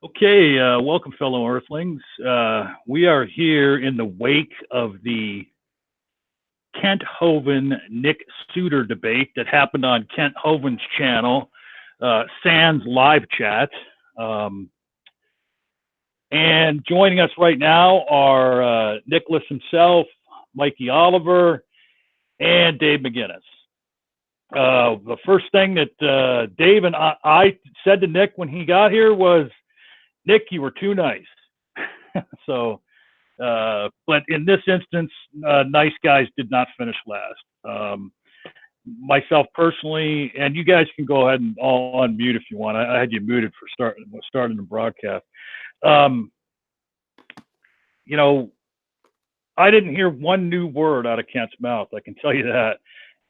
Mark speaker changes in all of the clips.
Speaker 1: Okay, welcome, fellow Earthlings. We are here in the wake of the Kent Hovind Nick Soutter debate that happened on Kent Hovind's channel, Sans Live Chat. And joining us right now are Nicholas himself, Mikey Oliver, and Dave McGinnis. The first thing that Dave and I said to Nick when he got here was, Nick, you were too nice. So, but in this instance, nice guys did not finish last. Myself personally, and you guys can go ahead and all unmute if you want. I had you muted for starting the broadcast. You know, I didn't hear one new word out of Kent's mouth, I can tell you that.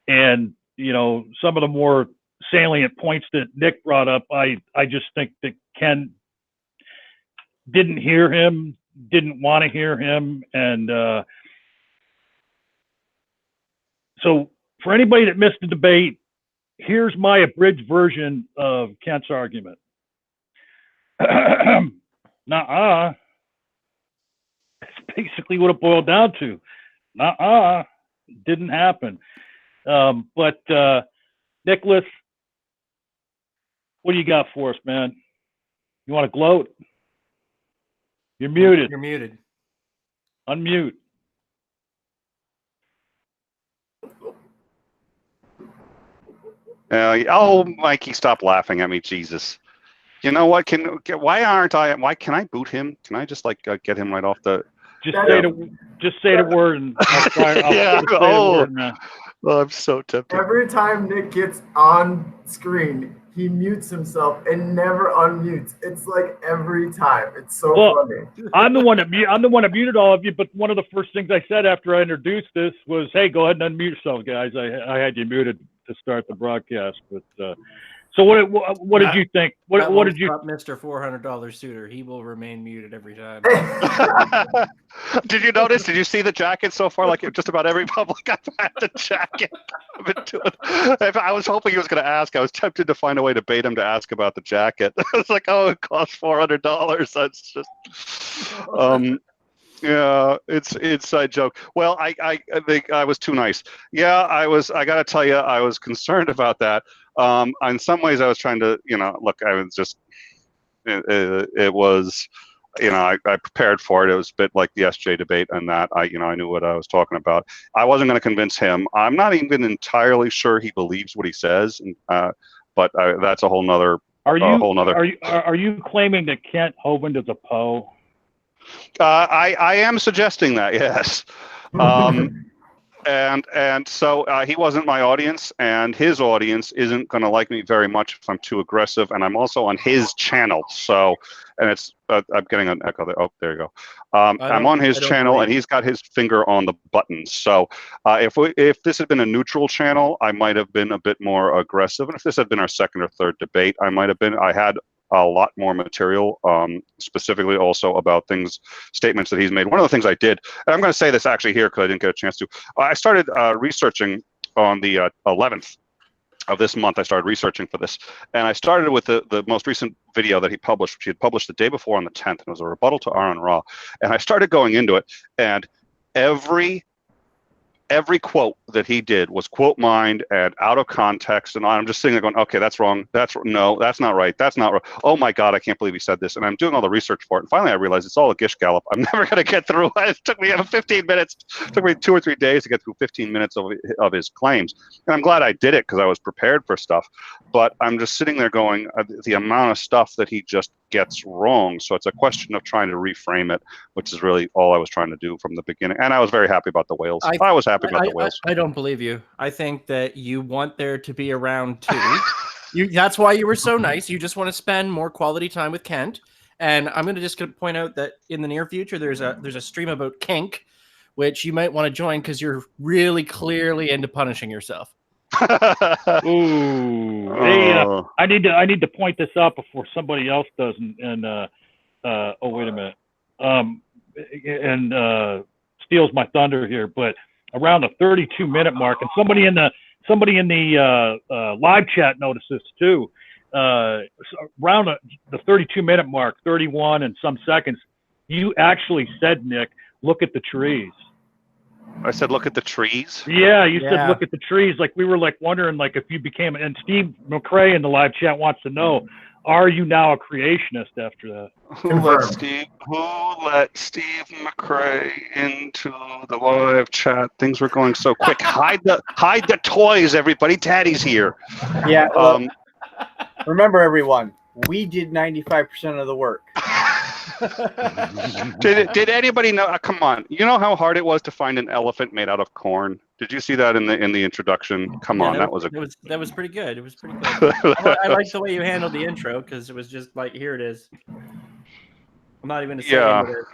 Speaker 1: And, you know, some of the more salient points that Nick brought up, I just think that Ken didn't hear him, didn't want to hear him. And so for anybody that missed the debate, here's my abridged version of Kent's argument. Nuh-uh. That's basically what it boiled down to. Nuh-uh. Didn't happen. But Nicholas, what do you got for us, man? You want to gloat? You're muted.
Speaker 2: You're muted.
Speaker 1: Unmute.
Speaker 3: Oh, Mikey, stop laughing at me, Jesus. You know what? Why can I boot him? Can I just like get him right off the?
Speaker 1: Just say the word, and I'll say the word, man.
Speaker 3: Oh, I'm so tempted.
Speaker 4: Every time Nick gets on screen, he mutes himself and never unmutes. It's like every time. It's so funny.
Speaker 1: I'm the one that muted all of you. But one of the first things I said after I introduced this was, "Hey, go ahead and unmute yourself, guys. I had you muted to start the broadcast." But so what did you think? What did you?
Speaker 2: Mr. $400 Soutter. He will remain muted every time.
Speaker 3: Did you notice? Did you see the jacket so far? Like just about every public I've had the jacket. I've been doing. I was hoping he was going to ask. I was tempted to find a way to bait him to ask about the jacket. I was like, "Oh, it costs $400." That's just. Yeah, it's inside joke. Well, I think I was too nice. Yeah, I got to tell you, I was concerned about that. In some ways, I was trying to, look. I was just. It was. I prepared for it. It was a bit like the SJ debate, and that I knew what I was talking about. I wasn't going to convince him. I'm not even entirely sure he believes what he says, but that's a whole nother.
Speaker 1: Are you claiming that Kent Hovind is a Poe?
Speaker 3: I am suggesting that, yes. And so he wasn't my audience, and his audience isn't going to like me very much if I'm too aggressive, and I'm also on his channel. So, and it's I'm getting an echo there. Oh, there you go. I'm on his channel, and he's got his finger on the buttons. So if this had been a neutral channel, I might have been a bit more aggressive. And if this had been our second or third debate, I had a lot more material, specifically also about statements that he's made. One of the things I did, and I'm going to say this actually here because I didn't get a chance to, I started researching on the 11th of this month. I started researching for this, and I started with the most recent video that he published, which he had published the day before on the 10th, and it was a rebuttal to Aaron Ra. And I started going into it, and every quote that he did was quote mined and out of context, and I'm just sitting there going, okay, that's wrong. No, that's not right. That's not right. Oh my God, I can't believe he said this. And I'm doing all the research for it. And finally I realized it's all a gish gallop. I'm never going to get through. It took me 15 minutes. It took me 2 or 3 days to get through 15 minutes of his claims. And I'm glad I did it because I was prepared for stuff. But I'm just sitting there going, the amount of stuff that he just gets wrong. So it's a question of trying to reframe it, which is really all I was trying to do from the beginning. And I was very happy about the whales. I was happy about the whales.
Speaker 2: I don't believe you. I think that you want there to be a round 2. That's why you were so nice. You just want to spend more quality time with Kent. And I'm going to just point out that in the near future, there's a stream about kink, which you might want to join because you're really clearly into punishing yourself.
Speaker 1: Ooh, hey, I need to point this out before somebody else does. Oh, wait a minute. Steals my thunder here, but around the 32-minute mark, and somebody in the live chat noticed this too. around the 32-minute mark, 31 and some seconds, you actually said, Nick, look at the trees.
Speaker 3: I said, look at the trees.
Speaker 1: Yeah, you said look at the trees. Like we were like wondering like if you became, and Steve McCrae in the live chat wants to know, are you now a creationist after that?
Speaker 3: Who let Steve McCrae into the live chat? Things were going so quick. Hide the toys, everybody. Daddy's here.
Speaker 5: Yeah. Remember, everyone, we did 95% of the work.
Speaker 3: Did anybody know? Come on, you know how hard it was to find an elephant made out of corn? Did you see that in the introduction? Come on, that was
Speaker 2: pretty good. It was pretty good. I like the way you handled the intro because it was just like, here it is. I'm not even gonna say it.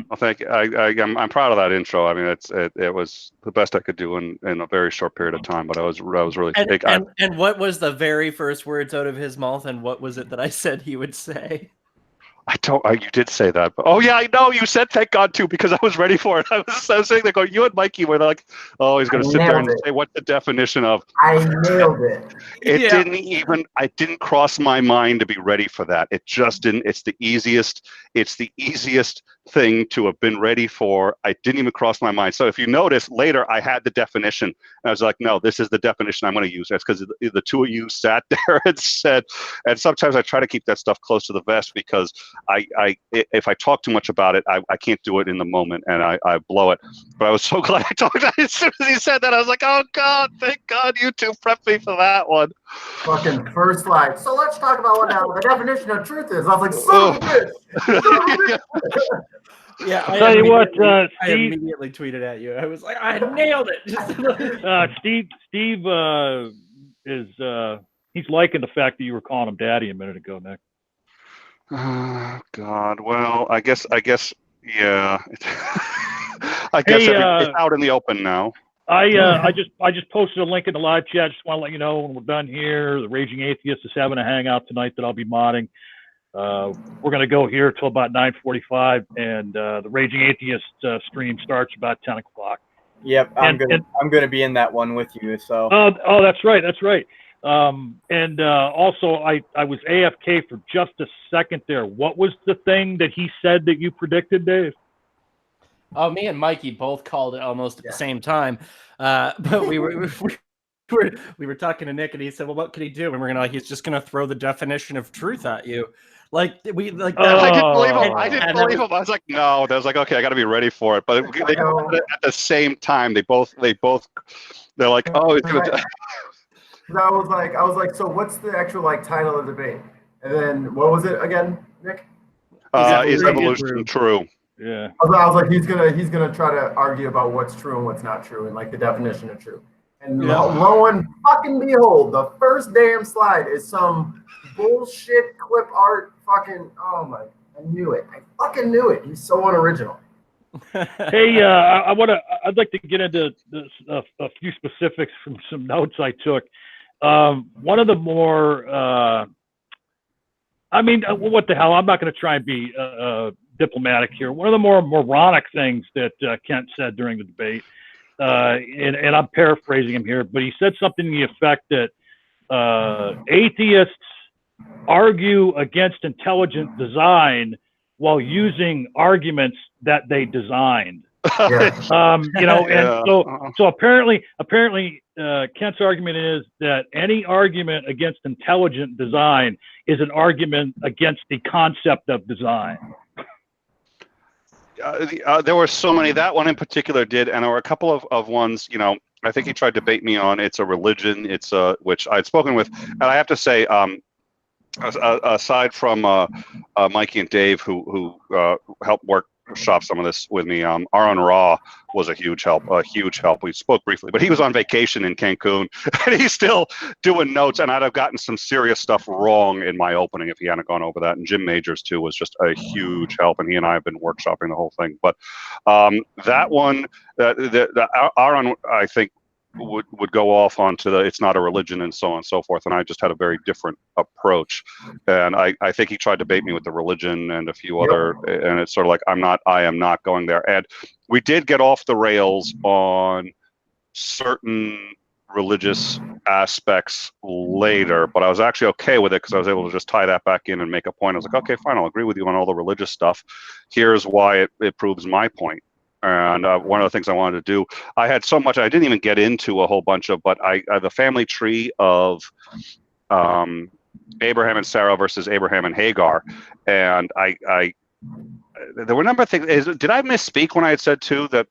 Speaker 3: Well, thank you. I'm proud of that intro. I mean, it was the best I could do in a very short period of time. But I was really big.
Speaker 2: And what was the very first words out of his mouth? And what was it that I said he would say?
Speaker 3: You did say that. But, oh yeah, I know. You said thank God too because I was ready for it. I was sitting there going, you and Mikey were like, oh, he's going to sit there and say what's the definition of.
Speaker 4: I nailed it.
Speaker 3: I didn't cross my mind to be ready for that. It just didn't. It's the easiest thing to have been ready for. I didn't even cross my mind. So if you notice later, I had the definition. And I was like, no, this is the definition I'm going to use. That's because the two of you sat there and said, and sometimes I try to keep that stuff close to the vest because if I talk too much about it, I can't do it in the moment and I blow it. But I was so glad I talked about it. As soon as he said that, I was like, oh God, thank God you two prepped me for that one.
Speaker 4: Fucking first slide. So let's talk about what now the definition of truth is. I was like, son of a bitch.
Speaker 2: Yeah,
Speaker 1: I'll tell you what,
Speaker 2: I
Speaker 1: Steve
Speaker 2: immediately tweeted at you. I was like, I nailed it.
Speaker 1: Steve is he's liking the fact that you were calling him daddy a minute ago, Nick.
Speaker 3: Oh God. Well, I guess yeah. I guess it's out in the open now.
Speaker 1: I just posted a link in the live chat. Just want to let you know when we're done here. The Raging Atheist is having a hangout tonight that I'll be modding. We're going to go here till about 9:45, and the Raging Atheist stream starts about 10 o'clock.
Speaker 5: Yep, I'm gonna be in that one with you. So.
Speaker 1: Oh, that's right. Also, I was AFK for just a second there. What was the thing that he said that you predicted, Dave?
Speaker 2: Oh, me and Mikey both called it almost at the same time, but we were talking to Nick, and he said, "Well, what could he do?" And we're gonna he's just gonna throw the definition of truth at you, like we like.
Speaker 3: I didn't believe him. I didn't believe him. I was like, no. I was like, okay, I got to be ready for it. But they at the same time, they're like, oh, it's gonna.
Speaker 4: I was like, so what's the actual title of the debate? And then what was it again, Nick?
Speaker 3: Is evolution true?
Speaker 1: Yeah.
Speaker 4: I was like, he's gonna try to argue about what's true and what's not true and the definition of true. And lo and fucking behold, the first damn slide is some bullshit clip art. Fucking I knew it. I fucking knew it. He's so unoriginal.
Speaker 1: Hey, I'd like to get into a few specifics from some notes I took. One of the more, what the hell? I'm not going to try and be diplomatic here. One of the more moronic things that Kent said during the debate, and I'm paraphrasing him here, but he said something to the effect that atheists argue against intelligent design while using arguments that they designed. So apparently Kent's argument is that any argument against intelligent design is an argument against the concept of design.
Speaker 3: There were so many. That one in particular did, and there were a couple of ones. I think he tried to bait me on. It's a religion. It's which I'd spoken with, and I have to say, aside from Mikey and Dave, who helped workshop some of this with me, Aaron Raw was a huge help. We spoke briefly, but he was on vacation in Cancun, and he's still doing notes. And I'd have gotten some serious stuff wrong in my opening if he hadn't gone over that. And Jim Majors too was just a huge help, and he and I have been workshopping the whole thing. But that one, Aaron, I think, would go off onto the it's not a religion and so on and so forth, and I just had a very different approach, and I think he tried to bait me with the religion and a few other, and it's sort of like I am not going there. And we did get off the rails on certain religious aspects later, but I was actually okay with it because I was able to just tie that back in and make a point. I was like, okay, fine, I'll agree with you on all the religious stuff. Here's why it proves my point. And one of the things I wanted to do, I had so much I didn't even get into a whole bunch of, but the family tree of Abraham and Sarah versus Abraham and Hagar, and there were a number of things. Did I misspeak when I had said too that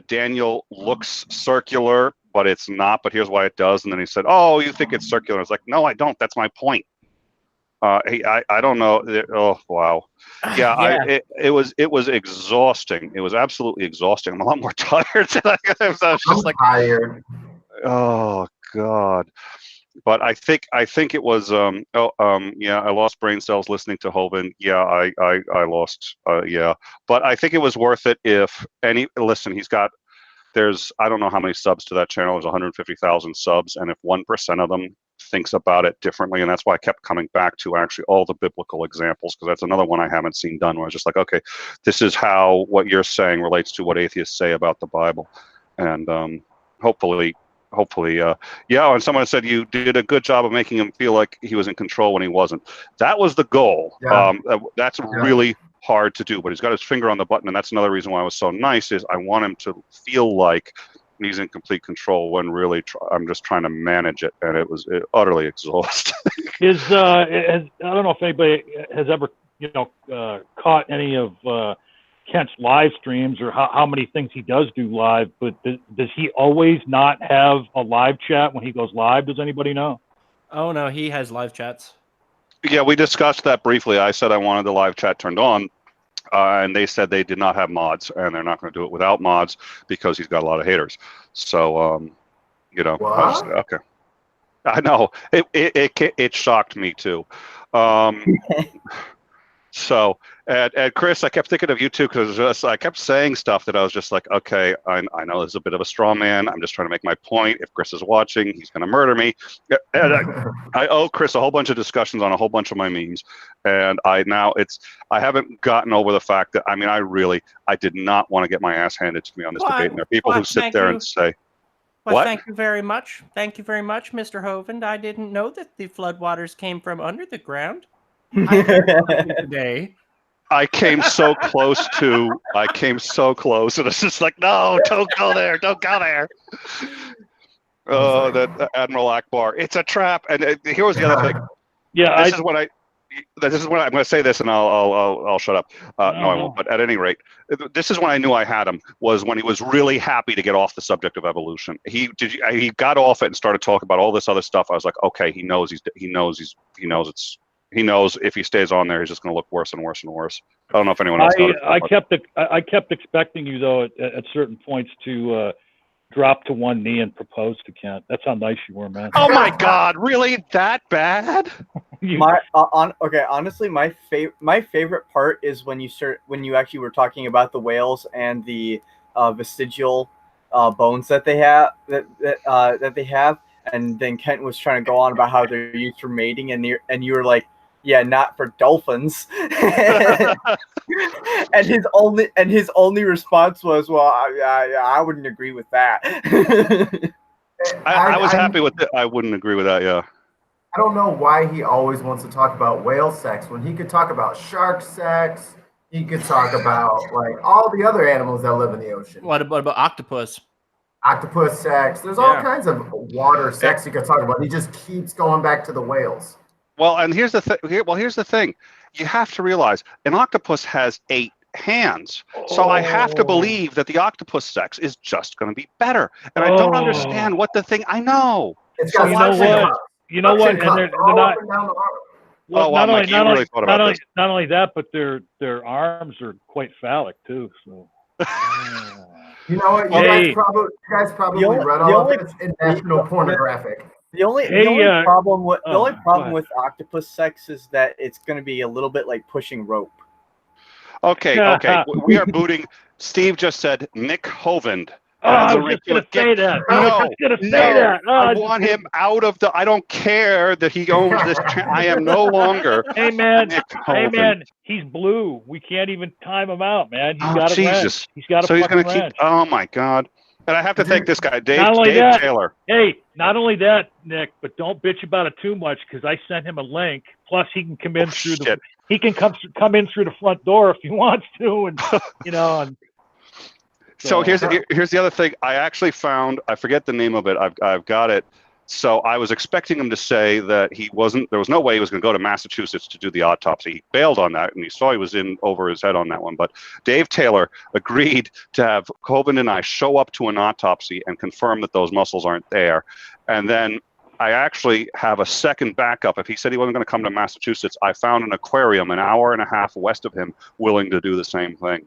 Speaker 3: Daniel looks circular, but it's not, but here's why it does? And then he said, oh, you think it's circular? I was like, no, I don't. That's my point. I don't know. Oh, wow. Yeah, it was exhausting. It was absolutely exhausting. I'm a lot more tired than I was just like tired. Oh God. But I think it was I lost brain cells listening to Hovind. Yeah, I lost but I think it was worth it if there's I don't know how many subs to that channel. There's 150,000 subs, and if 1% of them thinks about it differently, and that's why I kept coming back to actually all the biblical examples, because that's another one I haven't seen done where I was just like, okay, this is how what you're saying relates to what atheists say about the Bible. And hopefully and someone said you did a good job of making him feel like he was in control when he wasn't. That was the goal. That's really hard to do, but he's got his finger on the button, and that's another reason why I was so nice, is I want him to feel like he's in complete control when really I'm just trying to manage it, and it was utterly exhausting. I
Speaker 1: don't know if anybody has ever caught any of Kent's live streams, or how many things he does do live, but does he always not have a live chat when he goes live? Does anybody know?
Speaker 2: Oh no, he has live chats.
Speaker 3: Yeah, we discussed that briefly. I said I wanted the live chat turned on, and they said they did not have mods, and they're not going to do it without mods because he's got a lot of haters. So, I was, okay. I know it shocked me too. So, and Chris, I kept thinking of you too, because I kept saying stuff that I was just like, okay, I know this is a bit of a straw man. I'm just trying to make my point. If Chris is watching, he's going to murder me. And I owe Chris a whole bunch of discussions on a whole bunch of my memes. And I haven't gotten over the fact that, I did not want to get my ass handed to me on this debate. And there are people who sit there and say,
Speaker 2: what? Thank you very much. Thank you very much, Mr. Hovind. I didn't know that the floodwaters came from under the ground. Today.
Speaker 3: I came so close, and it's just like, no, don't go there, Oh, that Admiral Akbar, it's a trap. And here was the other thing. Yeah, this is when I'm going to say this, and I'll shut up. No, I won't. But at any rate, this is when I knew I had him. Was when he was really happy to get off the subject of evolution. He got off it and started talking about all this other stuff. I was like, okay, he knows if he stays on there, he's just going to look worse and worse and worse. I don't know if anyone else noticed.
Speaker 1: I kept expecting you, though, at certain points to drop to one knee and propose to Kent. That's how nice you were, man.
Speaker 3: Oh my God, really that bad?
Speaker 5: Honestly, my favorite part is when you actually were talking about the whales and the vestigial bones that they have, and then Kent was trying to go on about how they're used for mating, and you were like, yeah, not for dolphins. and his only response was, well, I wouldn't agree with that.
Speaker 3: I was happy with it. I wouldn't agree with that. Yeah.
Speaker 4: I don't know why he always wants to talk about whale sex when he could talk about shark sex. He could talk about like all the other animals that live in the ocean.
Speaker 2: What about octopus?
Speaker 4: Octopus sex. There's all kinds of water sex you could talk about. He just keeps going back to the whales.
Speaker 3: Well, and here's the thing. You have to realize an octopus has 8 hands. So I have to believe that the octopus sex is just going to be better. And I don't understand what the thing. I know.
Speaker 4: It's got
Speaker 1: you know what? And they're not. Well, not only that, but their arms are quite phallic too. So.
Speaker 4: You know what? You guys probably read all of this in National Pornographic.
Speaker 5: The only problem with octopus sex is that it's going to be a little bit like pushing rope.
Speaker 3: Okay. We are booting. Steve just said Nick Hovind.
Speaker 1: I was just going to say that.
Speaker 3: I want him out of the. I don't care that he owns this. I am no longer.
Speaker 1: Hey man, he's blue. We can't even time him out, man. He's got to wrench. He's got to.
Speaker 3: So he's going to keep. Oh my God. And I have to thank this guy, Dave Taylor.
Speaker 1: Hey, not only that, Nick, but don't bitch about it too much because I sent him a link. Plus, he can come in through he can come in through the front door if he wants to, and And
Speaker 3: so here's the other thing. I actually found, I forget the name of it. I've got it. So I was expecting him to say that there was no way he was going to go to Massachusetts to do the autopsy. He bailed on that, and he saw he was in over his head on that one. But Dave Taylor agreed to have Hovind and I show up to an autopsy and confirm that those muscles aren't there. And then I actually have a second backup. If he said he wasn't going to come to Massachusetts, I found an aquarium an hour and a half west of him willing to do the same thing.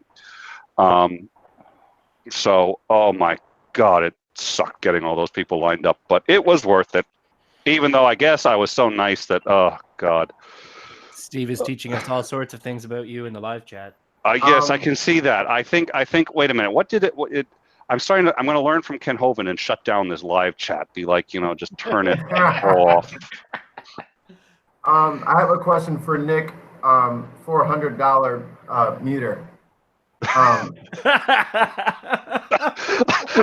Speaker 3: So, oh my God, it sucked getting all those people lined up, but it was worth it. Even though I guess I was so nice that, oh God.
Speaker 2: Steve is teaching us all sorts of things about you in the live chat.
Speaker 3: Yes, I can see that. I think. Wait a minute. I'm going to learn from Kent Hovind and shut down this live chat. Be like, just turn it off.
Speaker 4: I have a question for Nick. $400 meter.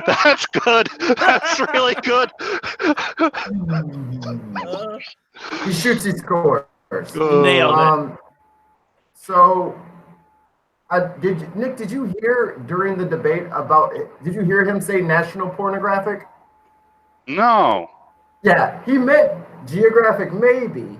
Speaker 3: That's good. That's really good.
Speaker 4: He shoots, he scores.
Speaker 2: Nailed it.
Speaker 4: So, Nick, did you hear during the debate about it? Did you hear him say national pornographic?
Speaker 3: No.
Speaker 4: Yeah, he meant geographic maybe,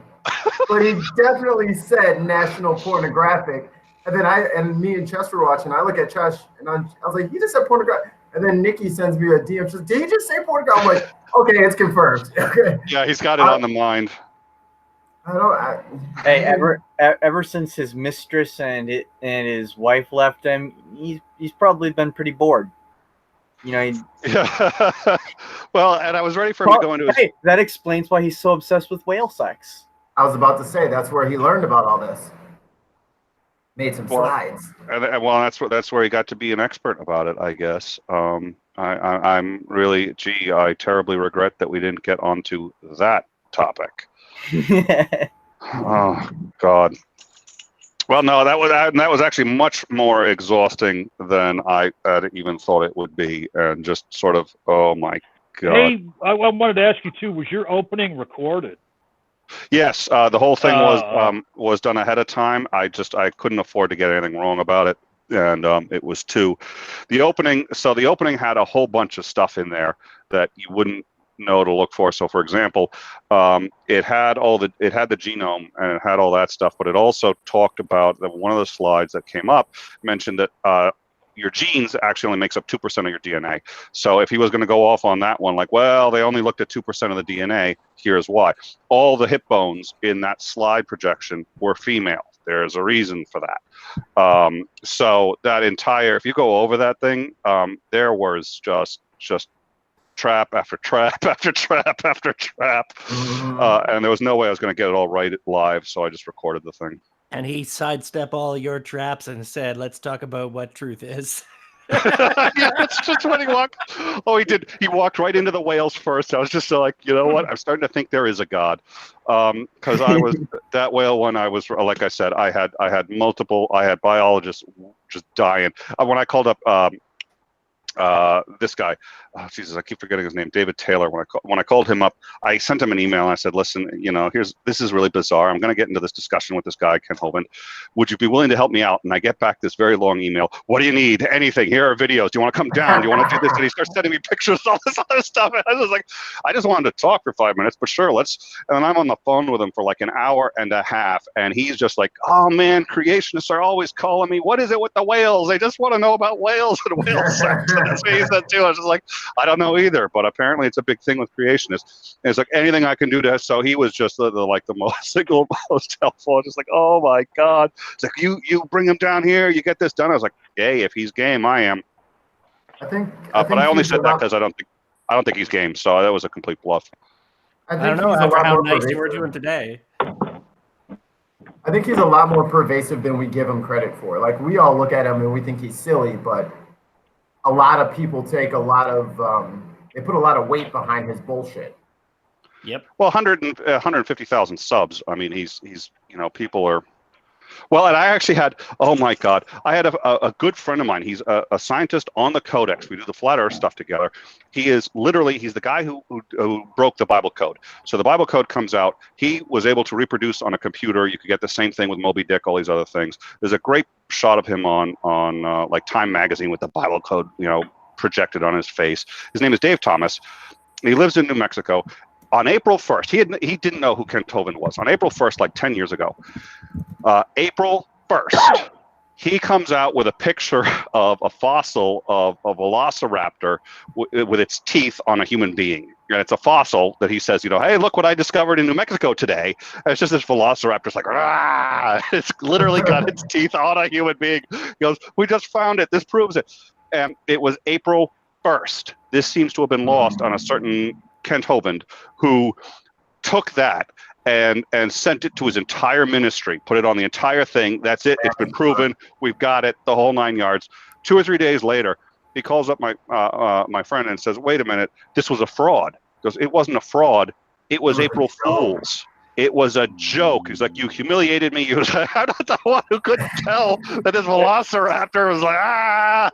Speaker 4: but he definitely said national pornographic. And then me and Chess were watching. I look at Chess and I was like, he just said pornographic. And then Nikki sends me a DM. She says, did he just say pornographic? I'm like, okay, it's confirmed. Okay.
Speaker 3: Yeah, he's got it on the mind.
Speaker 5: Hey, ever since his mistress and his wife left him, he's probably been pretty bored. Yeah.
Speaker 3: Well, and I was ready for him to go into his...
Speaker 5: Hey, that explains why he's so obsessed with whale sex.
Speaker 4: I was about to say that's where he learned about all this. Made some slides.
Speaker 3: Well, that's where he got to be an expert about it, I guess. I'm really, I terribly regret that we didn't get onto that topic. Oh God. Well, no, that was actually much more exhausting than I had even thought it would be, and just sort of, oh my God.
Speaker 1: Hey, I wanted to ask you too. Was your opening recorded?
Speaker 3: Yes, the whole thing was done ahead of time. I couldn't afford to get anything wrong about it, and it was the opening. So the opening had a whole bunch of stuff in there that you wouldn't know to look for. So, for example, it had the genome and it had all that stuff, but it also talked about that one of the slides that came up mentioned that your genes actually only makes up 2% of your DNA. So if he was going to go off on that one, like, well, they only looked at 2% of the DNA, here's why. All the hip bones in that slide projection were female. There's a reason for that. So that entire, if you go over that thing, there was just trap after trap after trap after trap. And there was no way I was going to get it all right live, so I just recorded the thing.
Speaker 2: And he sidestepped all your traps and said, let's talk about what truth is.
Speaker 3: Yeah, that's just when he walked. Oh, he did. He walked right into the whales first. I was just like, you know what? I'm starting to think there is a God. Because I was that whale one. I was, like I said, I had biologists just dying. When I called up this guy, oh, Jesus, I keep forgetting his name, David Taylor. When I called him up, I sent him an email and I said, listen, this is really bizarre. I'm going to get into this discussion with this guy, Kent Hovind. Would you be willing to help me out? And I get back this very long email. What do you need? Anything. Here are videos. Do you want to come down? Do you want to do this? And he starts sending me pictures of all this other stuff. And I was like, I just wanted to talk for 5 minutes, but sure, let's. And then I'm on the phone with him for like an hour and a half. And he's just like, oh man, creationists are always calling me. What is it with the whales? They just want to know about whales and whale sex. And that's what he said too. I was just like, I don't know either, but apparently it's a big thing with creationists. And it's like anything I can do to. So he was just the most helpful. Just like, oh my God! It's like you bring him down here, you get this done. I was like, hey, if he's game, I am.
Speaker 4: I think
Speaker 3: but I only said that because I don't think he's game. So that was a complete bluff.
Speaker 2: I don't know how nice you were doing today.
Speaker 4: I think he's a lot more pervasive than we give him credit for. Like, we all look at him and we think he's silly, but a lot of people take a lot of they put a lot of weight behind his bullshit.
Speaker 2: Yep.
Speaker 3: Well, 150,000 subs. I mean, he's people are. Well, and I actually had, oh my God, I had a good friend of mine. He's a scientist on the Codex. We do the flat Earth stuff together. He is literally, he's the guy who broke the Bible code. So the Bible code comes out. He was able to reproduce on a computer. You could get the same thing with Moby Dick, all these other things. There's a great shot of him on like Time magazine with the Bible code, projected on his face. His name is Dave Thomas. He lives in New Mexico. On April 1st, he didn't know who Kent Hovind was. On April 1st, like 10 years ago, April 1st, he comes out with a picture of a fossil of a velociraptor with its teeth on a human being. And it's a fossil that he says, hey, look what I discovered in New Mexico today. And it's just this velociraptor. It's like, ah! It's literally got its teeth on a human being. He goes, we just found it. This proves it. And it was April 1st. This seems to have been lost on a certain Kent Hovind, who took that and sent it to his entire ministry, put it on the entire thing. That's it. It's been proven. We've got it. The whole 9 yards. 2 or 3 days later, he calls up my friend and says, "Wait a minute, this was a fraud." He goes, "It wasn't a fraud. It was April Fool's. It was a joke." He's like, "You humiliated me." He was like, "I'm not the one who couldn't tell that this velociraptor was like, ah."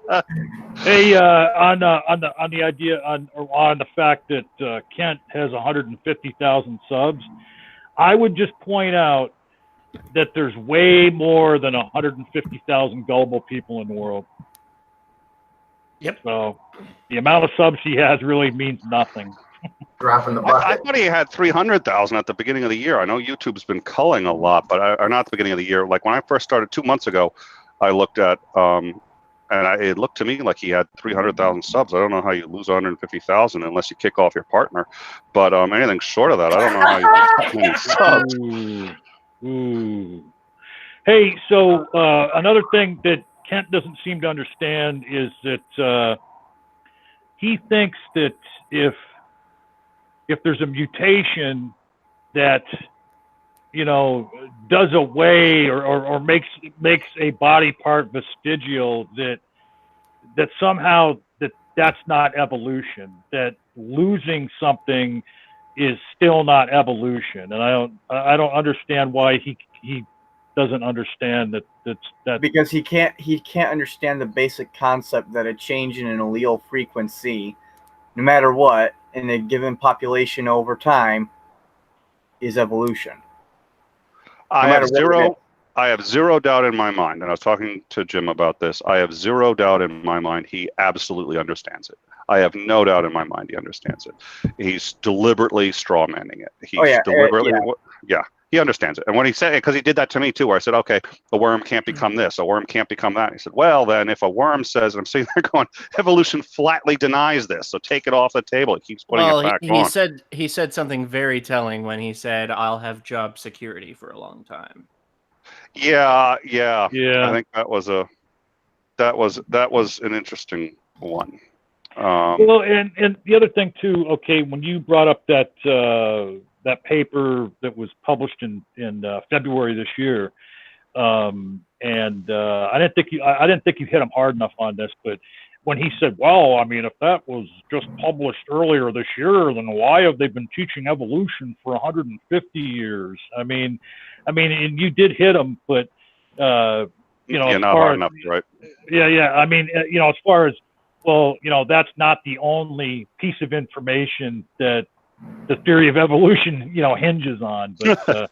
Speaker 1: Hey, on the idea on the fact that Kent has 150,000 subs, I would just point out that there's way more than 150,000 gullible people in the world.
Speaker 2: Yep.
Speaker 1: So the amount of subs he has really means nothing.
Speaker 4: Dropping the
Speaker 3: I
Speaker 4: bucket.
Speaker 3: thought he had 300,000 at the beginning of the year. I know YouTube's been culling a lot, but or not at the beginning of the year. Like when I first started 2 months ago, I looked at it looked to me like he had 300,000 subs. I don't know how you lose 150,000 unless you kick off your partner. But anything short of that, I don't know how you lose that many subs.
Speaker 1: Ooh. Hey, so another thing that Kent doesn't seem to understand is that he thinks that if there's a mutation that does away or makes a body part vestigial, that somehow that's not evolution, that losing something is still not evolution. And I don't understand why he doesn't understand that
Speaker 5: because he can't understand the basic concept that a change in an allele frequency, no matter what, in a given population over time is evolution.
Speaker 3: I have zero doubt in my mind, and I was talking to Jim about this. I have zero doubt in my mind he absolutely understands it. I have no doubt in my mind he understands it. He's deliberately strawmanning it. He's deliberately, he understands it. And when he said, because he did that to me too, where I said, okay, a worm can't become this, a worm can't become that. And he said, well, then if a worm says, and I'm sitting there going, evolution flatly denies this, so take it off the table. He keeps putting it back on.
Speaker 2: He said something very telling when he said, "I'll have job security for a long time."
Speaker 3: Yeah. I think that was an interesting one.
Speaker 1: Well, and the other thing too. Okay, when you brought up that paper that was published in February this year, and I didn't think you hit him hard enough on this, but when he said, "Well, I mean, if that was just published earlier this year, then why have they been teaching evolution for 150 years?" I mean, and you did hit him, but
Speaker 3: not hard enough, right?
Speaker 1: Yeah. I mean, as far as, well, that's not the only piece of information that the theory of evolution, hinges on. But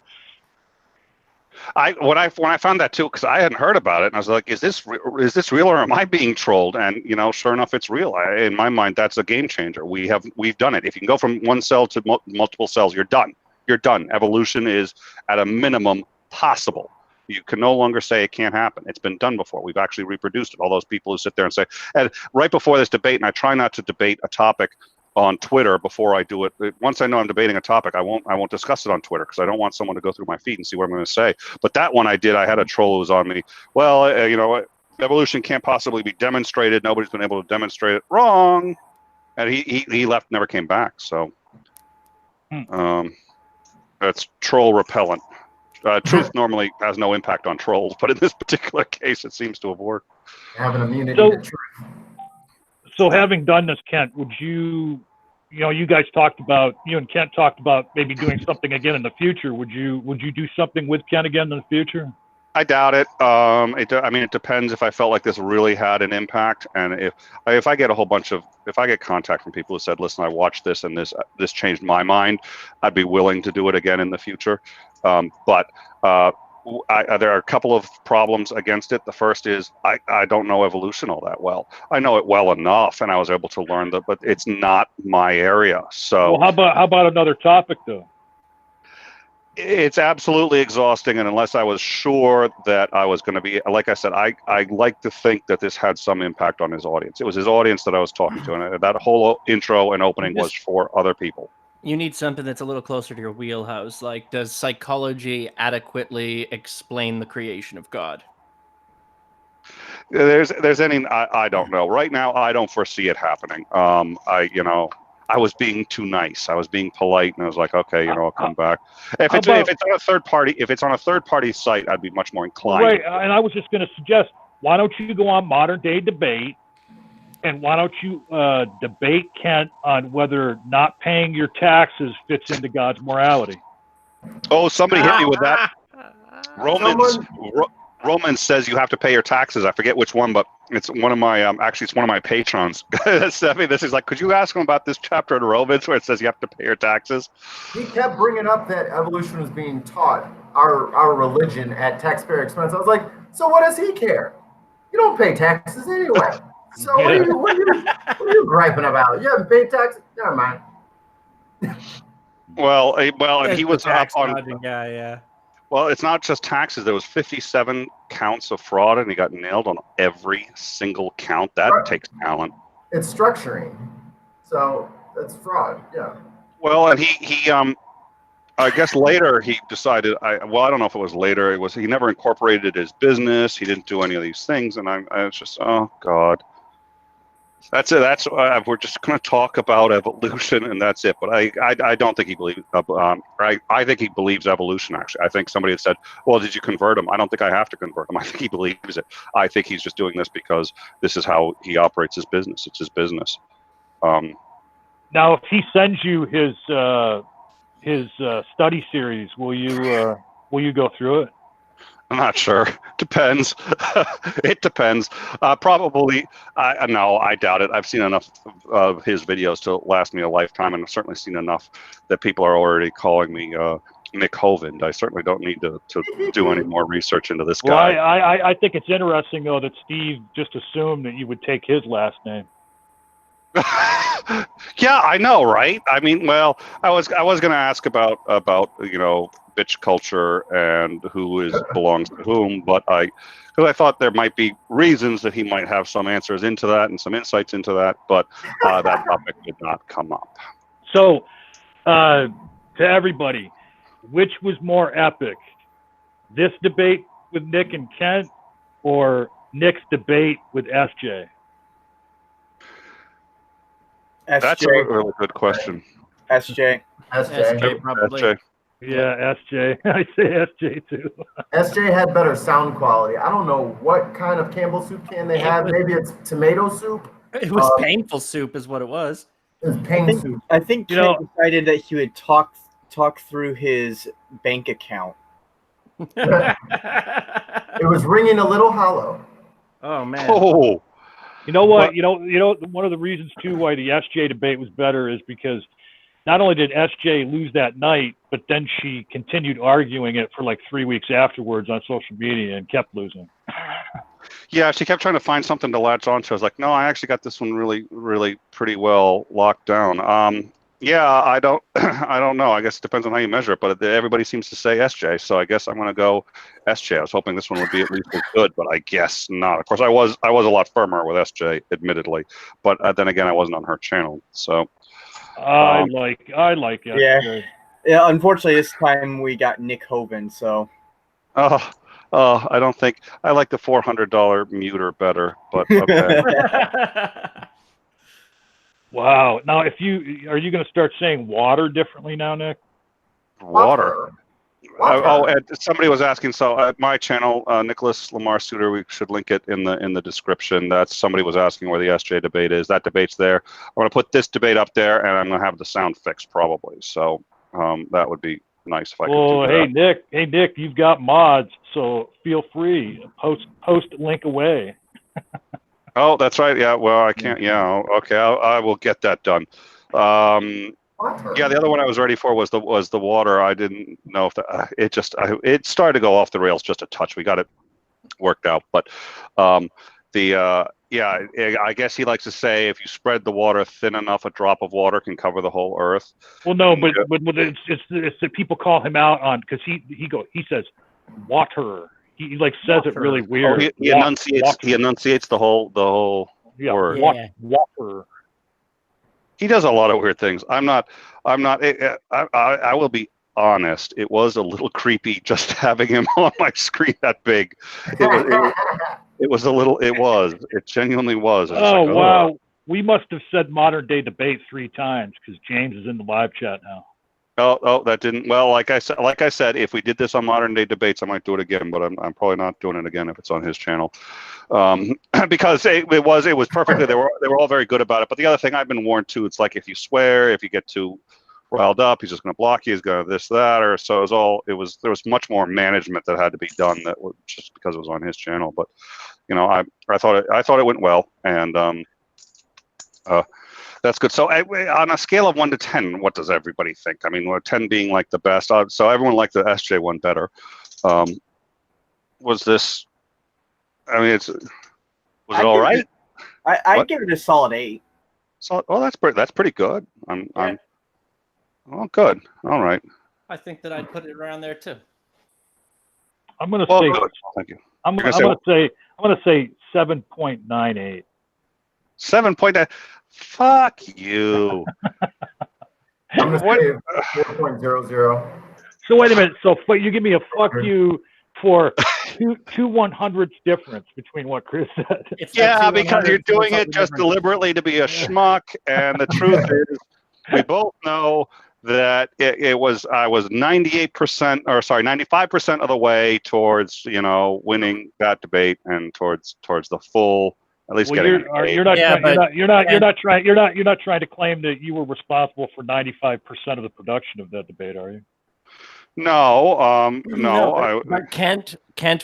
Speaker 3: when I found that too, because I hadn't heard about it, and I was like, is this real, or am I being trolled? And sure enough, it's real. In my mind, that's a game changer. We've done it. If you can go from one cell to multiple cells, you're done. You're done. Evolution is at a minimum possible. You can no longer say it can't happen. It's been done before. We've actually reproduced it. All those people who sit there and say, and right before this debate, and I try not to debate a topic on Twitter before I do it. Once I know I'm debating a topic, I won't discuss it on Twitter, because I don't want someone to go through my feed and see what I'm going to say. But that one I did. I had a troll who was on me. Well, evolution can't possibly be demonstrated. Nobody's been able to demonstrate it. Wrong. And he left, never came back. So that's troll repellent. Truth normally has no impact on trolls, but in this particular case, it seems to have worked.
Speaker 4: Have an immunity to truth.
Speaker 1: So having done this, Kent, would you guys talked about, you and Kent talked about maybe doing something again in the future. Would you do something with Kent again in the future?
Speaker 3: I doubt it. I mean, it depends if I felt like this really had an impact, and if I get if I get contact from people who said, "Listen, I watched this and this changed my mind," I'd be willing to do it again in the future. But there are a couple of problems against it. The first is I don't know evolution all that well. I know it well enough, and I was able to learn that, but it's not my area. So,
Speaker 1: well, how about another topic though?
Speaker 3: It's absolutely exhausting, and unless I was sure that I was going to be, like I said, I like to think that this had some impact on his audience. It was his audience that I was talking to, and that whole intro and opening was for other people.
Speaker 2: You need something that's a little closer to your wheelhouse. Like, does psychology adequately explain the creation of God?
Speaker 3: There's any, I don't know. Right now, I don't foresee it happening. I was being too nice. I was being polite, and I was like, okay, I'll come back. If it's on a third party site, I'd be much more inclined.
Speaker 1: Right, and I was just going to suggest, why don't you go on Modern Day Debate, and why don't you debate Kent on whether not paying your taxes fits into God's morality?
Speaker 3: Oh, somebody hit me with that. Romans says you have to pay your taxes. I forget which one, but it's one of my actually it's one of my patrons. This is like, could you ask him about this chapter in Romans where it says you have to pay your taxes?
Speaker 4: He kept bringing up that evolution was being taught, our religion, at taxpayer expense. I was like, so what does he care? You don't pay taxes anyway. So what are you griping about? You haven't paid taxes? Never mind.
Speaker 3: Well, and he was up on
Speaker 2: guy, yeah.
Speaker 3: Well, it's not just taxes. There was 57 counts of fraud, and he got nailed on every single count. That takes talent.
Speaker 4: It's structuring, so that's fraud. Yeah.
Speaker 3: Well, and he I guess later he decided. I don't know if it was later. He never incorporated his business. He didn't do any of these things, and I was just, oh God. That's it. We're just going to talk about evolution, and that's it. But I don't think he believes. I think he believes evolution. Actually, I think somebody had said, "Well, did you convert him?" I don't think I have to convert him. I think he believes it. I think he's just doing this because this is how he operates his business. It's his business.
Speaker 1: Now, if he sends you his study series, will you go through it?
Speaker 3: I'm not sure. Depends. It depends. Probably. No, I doubt it. I've seen enough of his videos to last me a lifetime, and I've certainly seen enough that people are already calling me Nick Hovind. I certainly don't need to do any more research into this guy.
Speaker 1: Well, I think it's interesting, though, that Steve just assumed that you would take his last name.
Speaker 3: Yeah, I know, right? I mean, well, I was going to ask about bitch culture and who belongs to whom, but because I thought there might be reasons that he might have some answers into that and some insights into that, but that topic did not come up.
Speaker 1: So, to everybody, which was more epic, this debate with Nick and Kent, or Nick's debate with SJ?
Speaker 3: That's a really good question.
Speaker 5: SJ
Speaker 2: probably.
Speaker 3: SJ.
Speaker 1: Yeah, SJ. I say SJ too.
Speaker 4: SJ had better sound quality. I don't know what kind of Campbell soup can they have. Maybe it's tomato soup.
Speaker 2: It was painful soup is what it was.
Speaker 4: It was pain soup.
Speaker 5: I think Kent decided that he would talk through his bank account.
Speaker 4: It was ringing a little hollow.
Speaker 2: Oh man.
Speaker 3: Oh.
Speaker 1: You know what? You know, one of the reasons too why the SJ debate was better is because not only did SJ lose that night, but then she continued arguing it for like 3 weeks afterwards on social media and kept losing.
Speaker 3: Yeah, she kept trying to find something to latch onto. I was like, no, I actually got this one really, really pretty well locked down. Yeah, I don't know. I guess it depends on how you measure it, but everybody seems to say SJ, so I guess I'm going to go SJ. I was hoping this one would be at least as good, but I guess not. Of course, I was a lot firmer with SJ, admittedly, but then again, I wasn't on her channel, so.
Speaker 1: I like SJ.
Speaker 5: Yeah. Unfortunately, this time we got Nick Hovind, so.
Speaker 3: I don't think I like the $400 muter better, but okay.
Speaker 1: Wow. Now, are you going to start saying water differently now, Nick?
Speaker 3: Water. And somebody was asking. So at my channel, Nicholas Lamar Soutter, we should link it in the description. That's somebody was asking where the SJ debate is. That debate's there. I'm going to put this debate up there, and I'm going to have the sound fixed probably. So that would be nice if I
Speaker 1: Well,
Speaker 3: could do that.
Speaker 1: hey Nick, you've got mods, so feel free. Post link away.
Speaker 3: Oh, that's right. Yeah. Well, I can't. Yeah. Okay. I will get that done. Yeah. The other one I was ready for was the water. I didn't know if it started to go off the rails just a touch. We got it worked out, but yeah, I guess he likes to say if you spread the water thin enough, a drop of water can cover the whole earth.
Speaker 1: Well, no, but it's that people call him out on because he says water. He like says it really weird.
Speaker 3: Oh, he enunciates the whole word.
Speaker 2: Yeah.
Speaker 1: Water.
Speaker 3: He does a lot of weird things. I will be honest. It was a little creepy just having him on my screen that big. It genuinely was.
Speaker 1: Oh, wow. We must have said modern day debate 3 times because James is in the live chat now.
Speaker 3: Oh, that didn't. Well, like I said, if we did this on modern day debates, I might do it again, but I'm probably not doing it again if it's on his channel, because it was perfectly. They were all very good about it. But the other thing I've been warned too, it's like if you swear, if you get too riled up, he's just going to block you. He's going to this, that, or so. There was much more management that had to be done that was just because it was on his channel. But I thought it went well, and that's good. So on a scale of 1 to 10, what does everybody think? I mean, 10 being like the best. So everyone liked the SJ one better. Was this? I mean, was it all right?
Speaker 5: I'd give it a solid 8.
Speaker 3: So, that's pretty good. Oh, good. All right.
Speaker 2: I think that I'd put it around there too.
Speaker 1: I'm going to say.
Speaker 3: Good. Thank you.
Speaker 1: I'm going to say 7.98.
Speaker 3: 7.9. Fuck you.
Speaker 4: I'm going to say 4.00.
Speaker 1: So wait a minute. So you give me a fuck you for two 100ths difference between what Chris said.
Speaker 3: Yeah, because you're doing it just deliberately to be a schmuck, and the truth is, we both know that I was 95% of the way towards winning that debate and towards the full. At least getting.
Speaker 1: You're not trying to claim that you were responsible for 95% of the production of that debate, are you?
Speaker 3: No, no.
Speaker 2: But Kent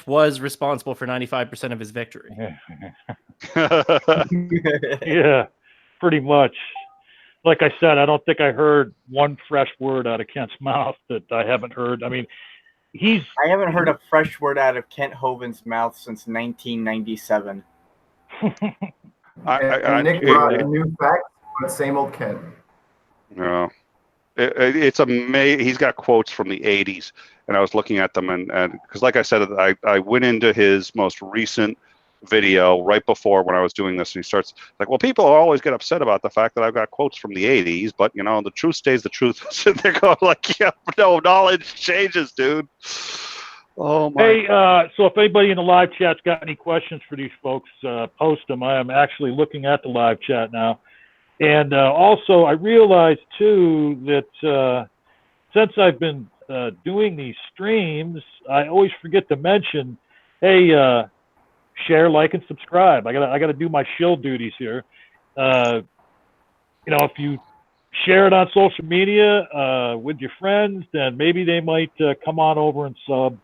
Speaker 2: was responsible for 95% of his victory.
Speaker 1: Yeah, pretty much. Like I said, I don't think I heard one fresh word out of Kent's mouth that I haven't heard. I mean, I
Speaker 5: haven't heard a fresh word out of Kent Hovind's mouth since 1997.
Speaker 4: Nick brought new facts, but same old Kent.
Speaker 3: No, it's amazing. He's got quotes from the 80s, and I was looking at them, and because, like I said, I went into his most recent video right before when I was doing this, and he starts like, well, people always get upset about the fact that I've got quotes from the 80s, but the truth stays the truth. So they're going like, yeah, no, knowledge changes, dude. Oh my.
Speaker 1: Hey, so if anybody in the live chat's got any questions for these folks, post them. I am actually looking at the live chat now. And also, I realized, too, that since I've been doing these streams, I always forget to mention, hey, share, like, and subscribe. I gotta do my shill duties here. If you share it on social media with your friends, then maybe they might come on over and sub.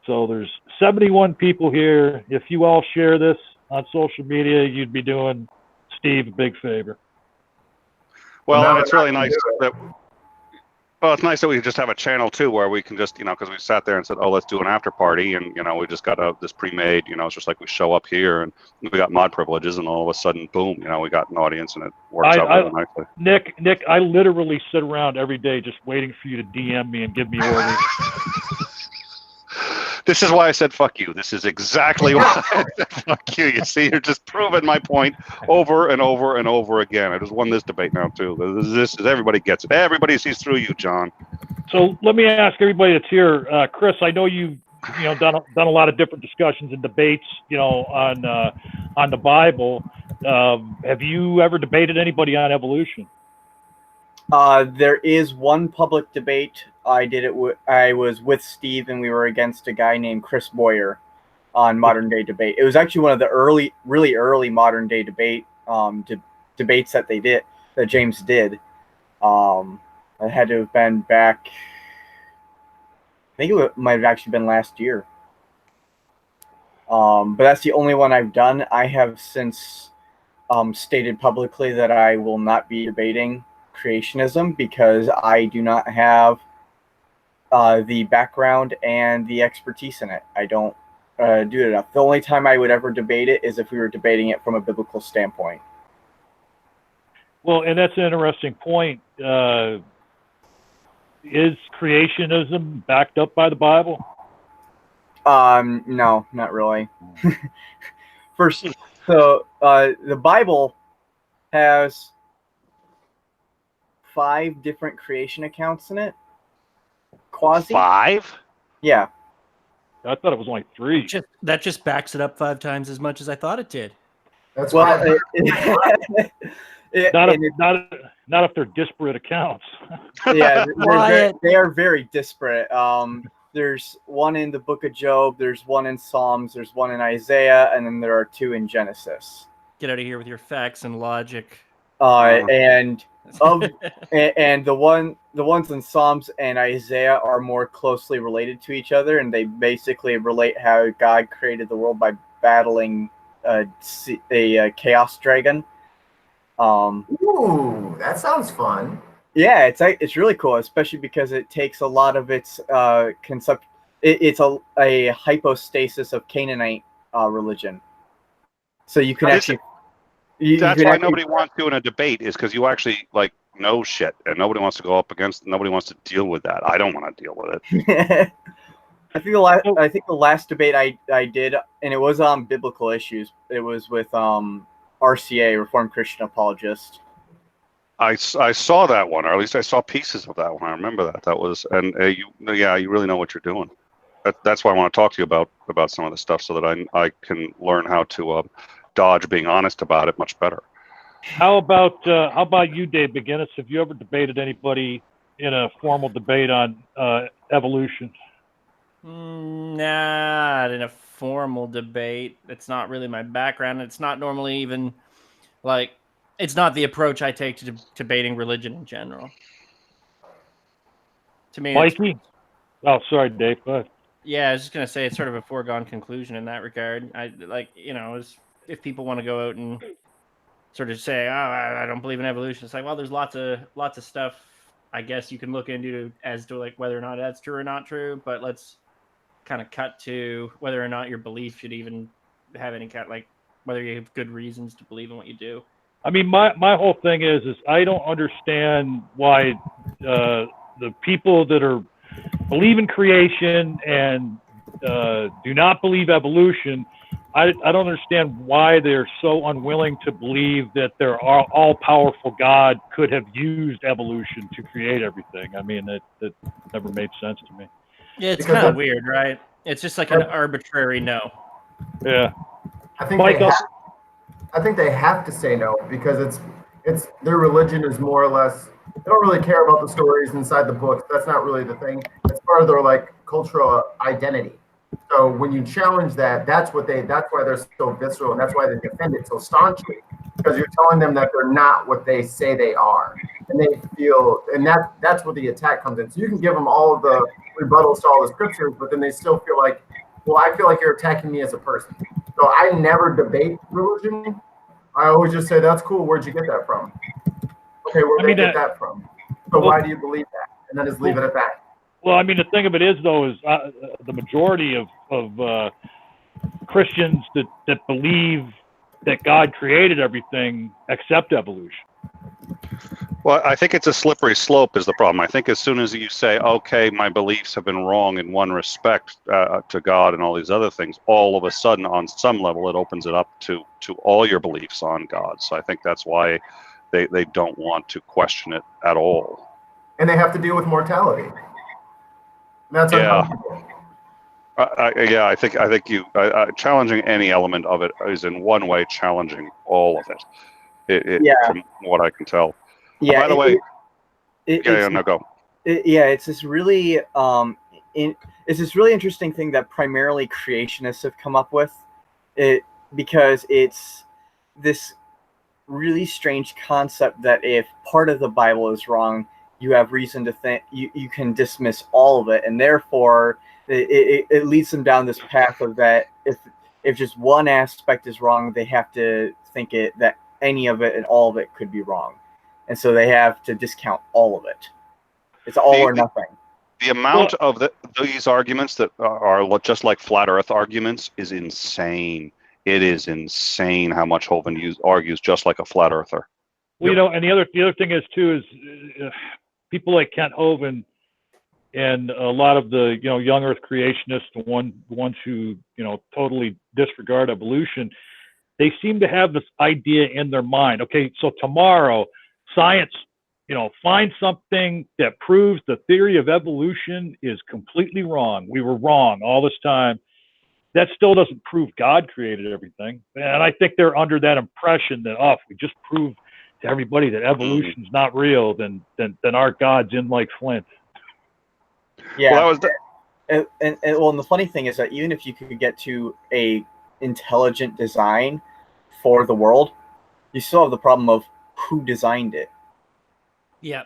Speaker 1: So there's 71 people here. If you all share this on social media, you'd be doing Steve a big favor.
Speaker 3: Well, it's really nice that. Well, it's nice that we just have a channel too, where we can just, because we sat there and said, "Oh, let's do an after party," and we just got this pre-made. It's just like we show up here and we got mod privileges, and all of a sudden, boom, we got an audience, and it works out really nicely.
Speaker 1: Nick, I literally sit around every day just waiting for you to DM me and give me orders.
Speaker 3: This is why I said fuck you. This is exactly why I said fuck you. You see, you're just proving my point over and over and over again. I just won this debate now too. This is everybody gets it. Everybody sees through you, John.
Speaker 1: So let me ask everybody that's here, Chris. I know you've done a lot of different discussions and debates, on the Bible. Have you ever debated anybody on evolution?
Speaker 5: There is one public debate. I did it. I was with Steve, and we were against a guy named Chris Boyer on modern day debate. It was actually one of the really early modern day debates that James did. It had to have been back think it might have actually been last year. But that's the only one I've done. I have since stated publicly that I will not be debating creationism because I do not have the background and the expertise in it. I don't do it enough. The only time I would ever debate it is if we were debating it from a biblical standpoint.
Speaker 1: Well, and that's an interesting point. Is creationism backed up by the Bible?
Speaker 5: No, not really. First, so the Bible has 5 different creation accounts in it. Quasi.
Speaker 3: 5?
Speaker 5: Yeah.
Speaker 1: I thought it was only 3.
Speaker 2: That just backs it up 5 times as much as I thought it did.
Speaker 4: That's
Speaker 5: Well,
Speaker 1: Not if they're disparate accounts.
Speaker 5: yeah,
Speaker 2: Quiet.
Speaker 5: they are very disparate. There's one in the book of Job, there's one in Psalms, there's one in Isaiah, and then there are 2 in Genesis.
Speaker 2: Get out of here with your facts and logic.
Speaker 5: And the ones in Psalms and Isaiah are more closely related to each other, and they basically relate how God created the world by battling a chaos dragon.
Speaker 4: Ooh, that sounds fun.
Speaker 5: Yeah, it's really cool, especially because it takes a lot of its concept. It's a hypostasis of Canaanite religion, so you can actually.
Speaker 3: That's why nobody wants to in a debate, is because you actually like know shit, and nobody wants to go up against. Nobody wants to deal with that. I don't want to deal with it.
Speaker 5: I think the last debate I did, and it was on biblical issues. It was with RCA, Reformed Christian Apologist.
Speaker 3: I saw that one, or at least I saw pieces of that one. I remember that. That was, and you really know what you're doing. That's why I want to talk to you about some of the stuff, so that I can learn how to dodge being honest about it much better.
Speaker 1: How about you, Dave McGinnis? Have you ever debated anybody in a formal debate on evolution?
Speaker 2: Not in a formal debate. It's not really my background. It's not normally even like. It's not the approach I take to debating religion in general. To me,
Speaker 1: Mikey? Oh, sorry, Dave. Go ahead.
Speaker 2: Yeah, I was just gonna say it's sort of a foregone conclusion in that regard. If people want to go out and sort of say, "Oh, I don't believe in evolution," it's like, well, there's lots of stuff I guess you can look into as to like whether or not that's true or not true. But let's kind of cut to whether or not your belief should even have any kind, like whether you have good reasons to believe in what you do.
Speaker 1: I mean, my whole thing is I don't understand why the people that believe in creation and do not believe evolution, I don't understand why they're so unwilling to believe that their all-powerful God could have used evolution to create everything. I mean, it never made sense to me.
Speaker 2: Yeah, it's kind of weird, right? It's just like an arbitrary no.
Speaker 1: Yeah.
Speaker 4: I think they have to say no because it's their religion is more or less, they don't really care about the stories inside the books. That's not really the thing. It's part of their like cultural identity. So when you challenge that, that's why they're so visceral, and that's why they defend it so staunchly, because you're telling them that they're not what they say they are, and they feel, and that's where the attack comes in. So you can give them all of the rebuttals to all the scriptures, but then they still feel like, well, I feel like you're attacking me as a person. So I never debate religion. I always just say, that's cool. Where'd you get that from? Okay, where'd they get that from? So why do you believe that? And then just leave it at that.
Speaker 1: Well, I mean, the thing of it is, though, is the majority of Christians that believe that God created everything accept evolution.
Speaker 3: Well, I think it's a slippery slope is the problem. I think as soon as you say, okay, my beliefs have been wrong in one respect to God and all these other things, all of a sudden, on some level, it opens it up to all your beliefs on God. So I think that's why they don't want to question it at all.
Speaker 4: And they have to deal with mortality. That's uncomfortable.
Speaker 3: I think you challenging any element of it is in one way challenging all of it. From what I can tell.
Speaker 5: Yeah.
Speaker 3: By the way,
Speaker 5: go. It's this really it's this really interesting thing that primarily creationists have come up with, because it's this really strange concept that if part of the Bible is wrong, you have reason to think you can dismiss all of it, and therefore it leads them down this path of that if just one aspect is wrong, they have to think that any of it and all of it could be wrong, and so they have to discount all of it. It's all or nothing.
Speaker 3: The amount of these arguments that are just like flat Earth arguments is insane. It is insane how much Hovind argues just like a flat earther.
Speaker 1: Well, you know, and the other thing is too is people like Kent Hovind and a lot of the young Earth creationists, the ones who totally disregard evolution, they seem to have this idea in their mind. Okay, so tomorrow, science find something that proves the theory of evolution is completely wrong. We were wrong all this time. That still doesn't prove God created everything. And I think they're under that impression that, if we just prove to everybody that evolution's not real, then our God's in like Flint.
Speaker 5: Yeah. Well, and the funny thing is that even if you could get to a intelligent design for the world, you still have the problem of who designed it.
Speaker 2: Yeah,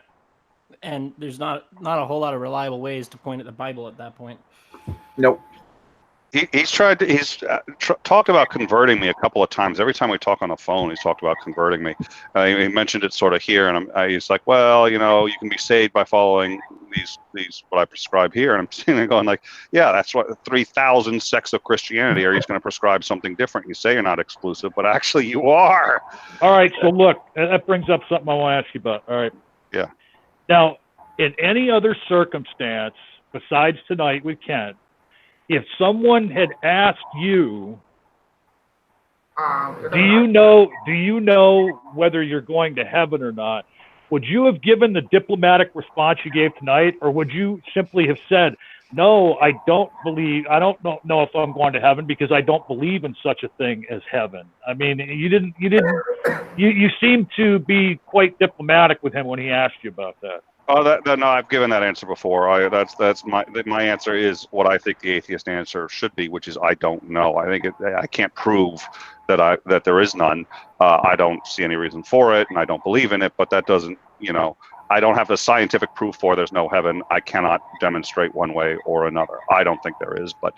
Speaker 2: and there's not a whole lot of reliable ways to point at the Bible at that point.
Speaker 5: Nope.
Speaker 3: He's talked about converting me a couple of times. Every time we talk on the phone, he's talked about converting me. He mentioned it sort of here, and he's like, well, you can be saved by following these what I prescribe here. And I'm sitting there going like, yeah, that's what 3,000 sects of Christianity are. He's going to prescribe something different. You say you're not exclusive, but actually you are.
Speaker 1: All right, so look, that brings up something I want to ask you about. All right.
Speaker 3: Yeah.
Speaker 1: Now, in any other circumstance besides tonight with Kent, if someone had asked you, do you know whether you're going to heaven or not, would you have given the diplomatic response you gave tonight, or would you simply have said, no, I don't know if I'm going to heaven because I don't believe in such a thing as heaven? I mean, you seem to be quite diplomatic with him when he asked you about that.
Speaker 3: Oh, no, I've given that answer before. That's my answer is what I think the atheist answer should be, which is I don't know. I think I can't prove that there is none. I don't see any reason for it, and I don't believe in it. But that doesn't, I don't have the scientific proof for there's no heaven. I cannot demonstrate one way or another. I don't think there is, but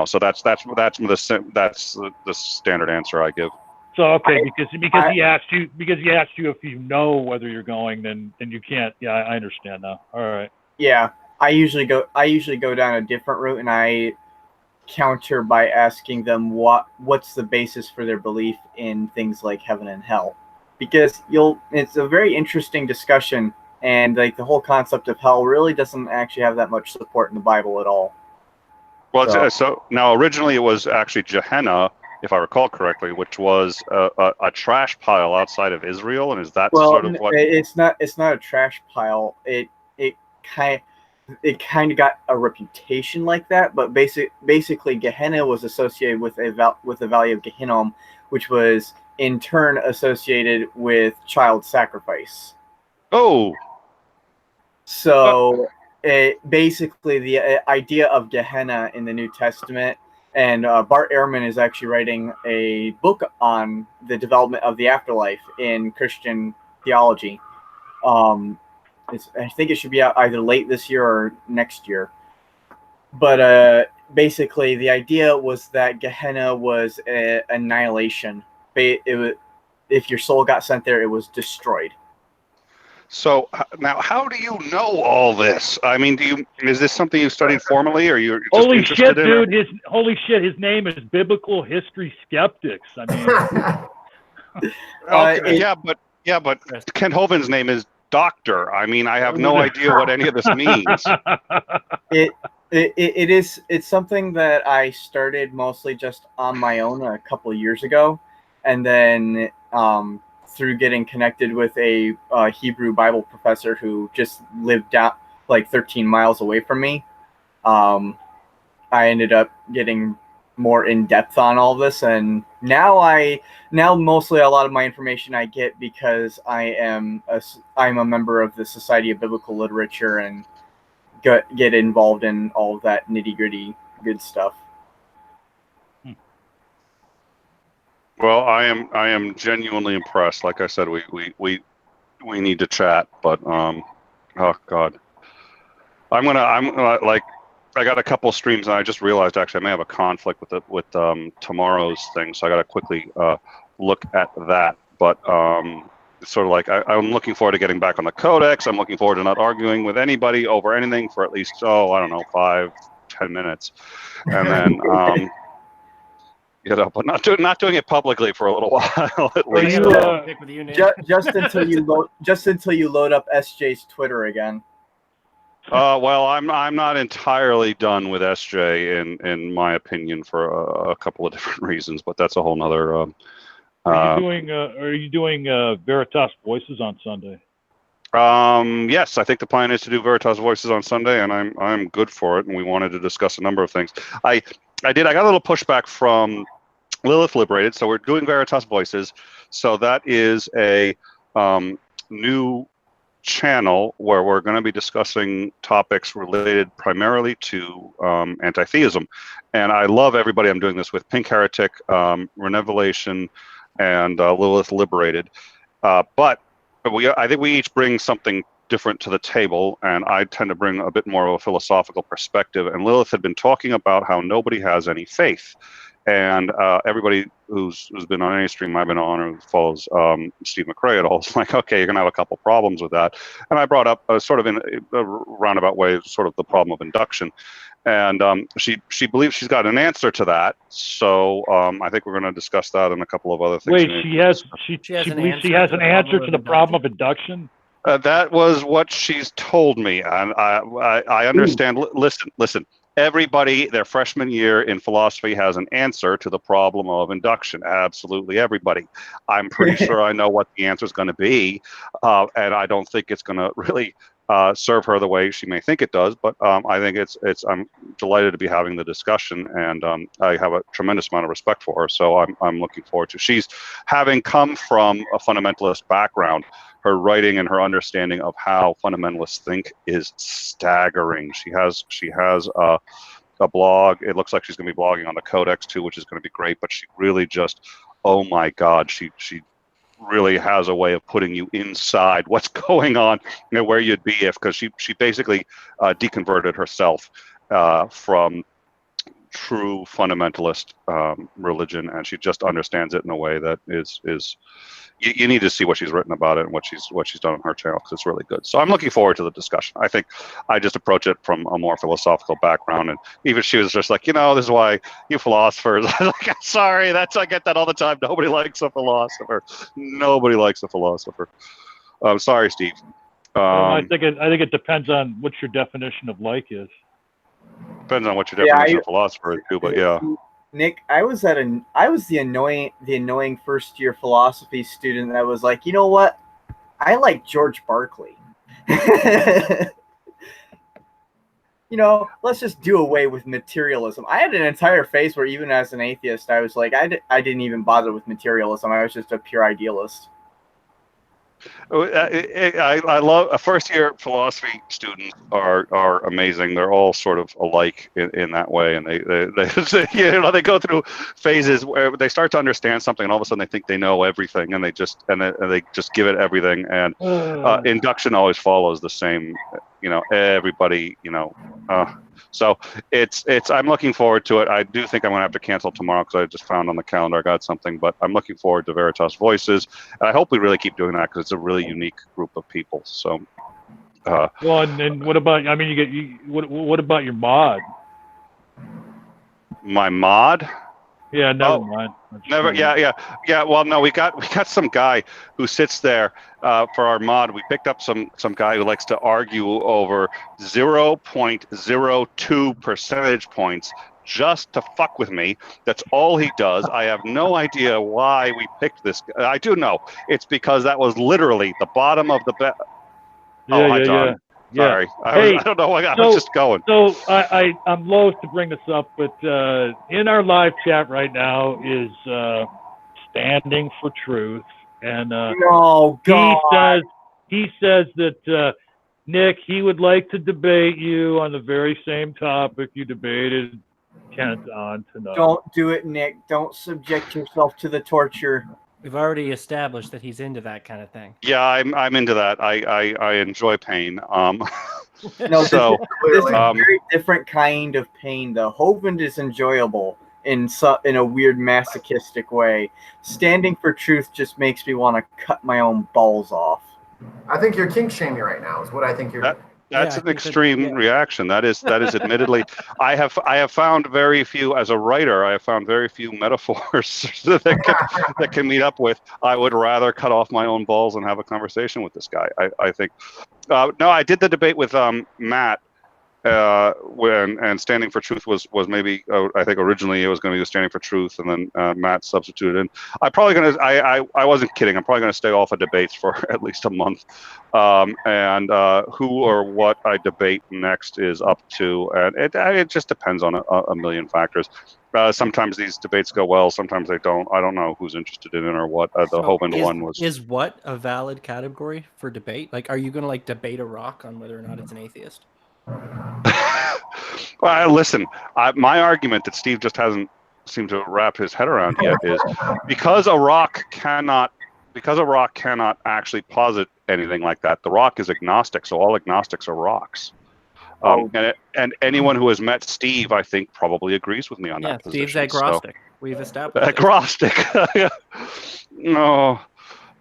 Speaker 3: so that's the standard answer I give.
Speaker 1: So okay, because he asked you if you know whether you're going, then you can't. Yeah, I understand now. All right.
Speaker 5: Yeah, I usually go down a different route, and I counter by asking them what's the basis for their belief in things like heaven and hell, because it's a very interesting discussion, and like the whole concept of hell really doesn't actually have that much support in the Bible at all.
Speaker 3: Well, so now originally it was actually Gehenna, if I recall correctly, which was a trash pile outside of Israel, and is that sort of what?
Speaker 5: It's not a trash pile. It kind of got a reputation like that, but basically Gehenna was associated with the valley of Gehinnom, which was in turn associated with child sacrifice.
Speaker 3: Oh.
Speaker 5: So basically the idea of Gehenna in the New Testament. And Bart Ehrman is actually writing a book on the development of the afterlife in Christian theology. I think it should be out either late this year or next year. But basically, the idea was that Gehenna was annihilation. If your soul got sent there, it was destroyed.
Speaker 3: So now, how do you know all this? I mean, is this something you studied formally, or you're just
Speaker 1: holy
Speaker 3: interested
Speaker 1: shit,
Speaker 3: in
Speaker 1: dude! Holy shit! His name is Biblical History Skeptics. I mean,
Speaker 3: but Kent Hovind's name is Doctor. I mean, I have no idea what any of this means.
Speaker 5: It's something that I started mostly just on my own a couple of years ago, and then through getting connected with a Hebrew Bible professor who just lived down like 13 miles away from me, I ended up getting more in depth on all this, and now mostly a lot of my information I get because I'm a member of the Society of Biblical Literature and get involved in all of that nitty-gritty good stuff.
Speaker 3: Well, I am genuinely impressed. Like I said, we need to chat, but Oh God. I'm like, I got a couple streams, and I just realized actually I may have a conflict with tomorrow's thing, so I got to quickly look at that. But it's sort of like I'm looking forward to getting back on the codex. I'm looking forward to not arguing with anybody over anything for at least I don't know 5-10 minutes, and then but not doing it publicly for a little while at least.
Speaker 5: Just until you load up SJ's Twitter again.
Speaker 3: Well, I'm not entirely done with SJ in my opinion for a couple of different reasons, but that's a whole nother.
Speaker 1: Are you doing Veritas Voices on Sunday?
Speaker 3: Yes, I think the plan is to do Veritas Voices on Sunday, and I'm good for it. And we wanted to discuss a number of things. I got a little pushback from Lilith Liberated, so we're doing Veritas Voices. So that is a new channel where we're going to be discussing topics related primarily to anti-theism, and I love everybody I'm doing this with: Pink Heretic, Renevelation, and Lilith Liberated. But I think we each bring something different to the table, and I tend to bring a bit more of a philosophical perspective. And Lilith had been talking about how nobody has any faith. And everybody who's been on any stream I've been on or follows Steve McRae at all is like, okay, you're going to have a couple problems with that. And I brought up sort of in a roundabout way, sort of the problem of induction. And she believes she's got an answer to that. So I think we're going to discuss that and a couple of other things.
Speaker 1: Wait, she believes she has an answer to the problem of induction?
Speaker 3: That was what she's told me. And I understand. Listen. Everybody, their freshman year in philosophy has an answer to the problem of induction. Absolutely everybody. I'm pretty sure I know what the answer is going to be, and I don't think it's going to really serve her the way she may think it does. But I think I'm delighted to be having the discussion, and I have a tremendous amount of respect for her. So I'm looking forward to. She's having come from a fundamentalist background. Her writing and her understanding of how fundamentalists think is staggering. She has a blog. It looks like she's going to be blogging on the Codex too, which is going to be great. But she really just, oh my God, she really has a way of putting you inside what's going on, where you'd be if, because she basically deconverted herself from true fundamentalist religion, and she just understands it in a way that is you need to see what she's written about it and what she's done on her channel, because it's really good. So I'm looking forward to the discussion. I think I just approach it from a more philosophical background, and even she was just like, this is why you philosophers. I was like, sorry, I get that all the time. Nobody likes a philosopher. Nobody likes a philosopher. I'm sorry, Steve.
Speaker 1: I think it depends on what your definition of like is.
Speaker 3: Depends on what your definition of philosopher is too, but yeah.
Speaker 5: Nick, I was the annoying first year philosophy student that was like, you know what? I like George Berkeley. Let's just do away with materialism. I had an entire phase where even as an atheist, I was like, I didn't even bother with materialism. I was just a pure idealist.
Speaker 3: I love first year philosophy students are amazing. They're all sort of alike in that way, and they they go through phases where they start to understand something, and all of a sudden they think they know everything, and they just give it everything. And induction always follows the same. Everybody. So it's I'm looking forward to it. I do think I'm going to have to cancel tomorrow because I just found on the calendar I got something, but I'm looking forward to Veritas Voices. And I hope we really keep doing that because it's a really unique group of people. So,
Speaker 1: well, and what about? I mean, what about your mod?
Speaker 3: My mod?
Speaker 1: Yeah, never mind.
Speaker 3: Never. Yeah. Well, no, we got some guy who sits there for our mod. We picked up some guy who likes to argue over 0.02 percentage points just to fuck with me. That's all he does. I have no idea why we picked this. I do know it's because that was literally the bottom of the bet.
Speaker 1: Yeah.
Speaker 3: Sorry,
Speaker 1: Hey,
Speaker 3: I don't know why I was just going.
Speaker 1: So I'm loath to bring this up, but in our live chat right now is Standing for Truth, and he says that Nick, he would like to debate you on the very same topic you debated Kent on tonight.
Speaker 5: Don't do it, Nick. Don't subject yourself to the torture.
Speaker 2: We've already established that he's into that kind of thing.
Speaker 3: Yeah, I'm into that. I enjoy pain.
Speaker 5: No,
Speaker 3: So
Speaker 5: this is a very different kind of pain. The Hovind is enjoyable in a weird masochistic way. Standing for truth just makes me want to cut my own balls off.
Speaker 4: I think you're kink shaming right now. Is what I think you're doing.
Speaker 3: That's an extreme reaction. That is admittedly. I have found very few, as a writer, I have found very few metaphors that can meet up with. I would rather cut off my own balls and have a conversation with this guy. I think. No, I did the debate with Matt and Standing for Truth was maybe I think originally it was going to be Standing for Truth, and then Matt substituted in. I wasn't kidding. I'm probably gonna stay off of debates for at least a month, and who or what I debate next is up to, and it just depends on a million factors. Sometimes these debates go well, sometimes they don't. I don't know who's interested in it or what. The Hovind one was.
Speaker 2: Is what a valid category for debate? Like, are you going to like debate a rock on whether or not it's an atheist?
Speaker 3: Well, listen, my argument that Steve just hasn't seemed to wrap his head around yet is because a rock cannot actually posit anything like that. The rock is agnostic, so all agnostics are rocks. And anyone who has met Steve, I think, probably agrees with me on that position.
Speaker 2: Steve's agnostic. So, we've established
Speaker 3: agnostic. No.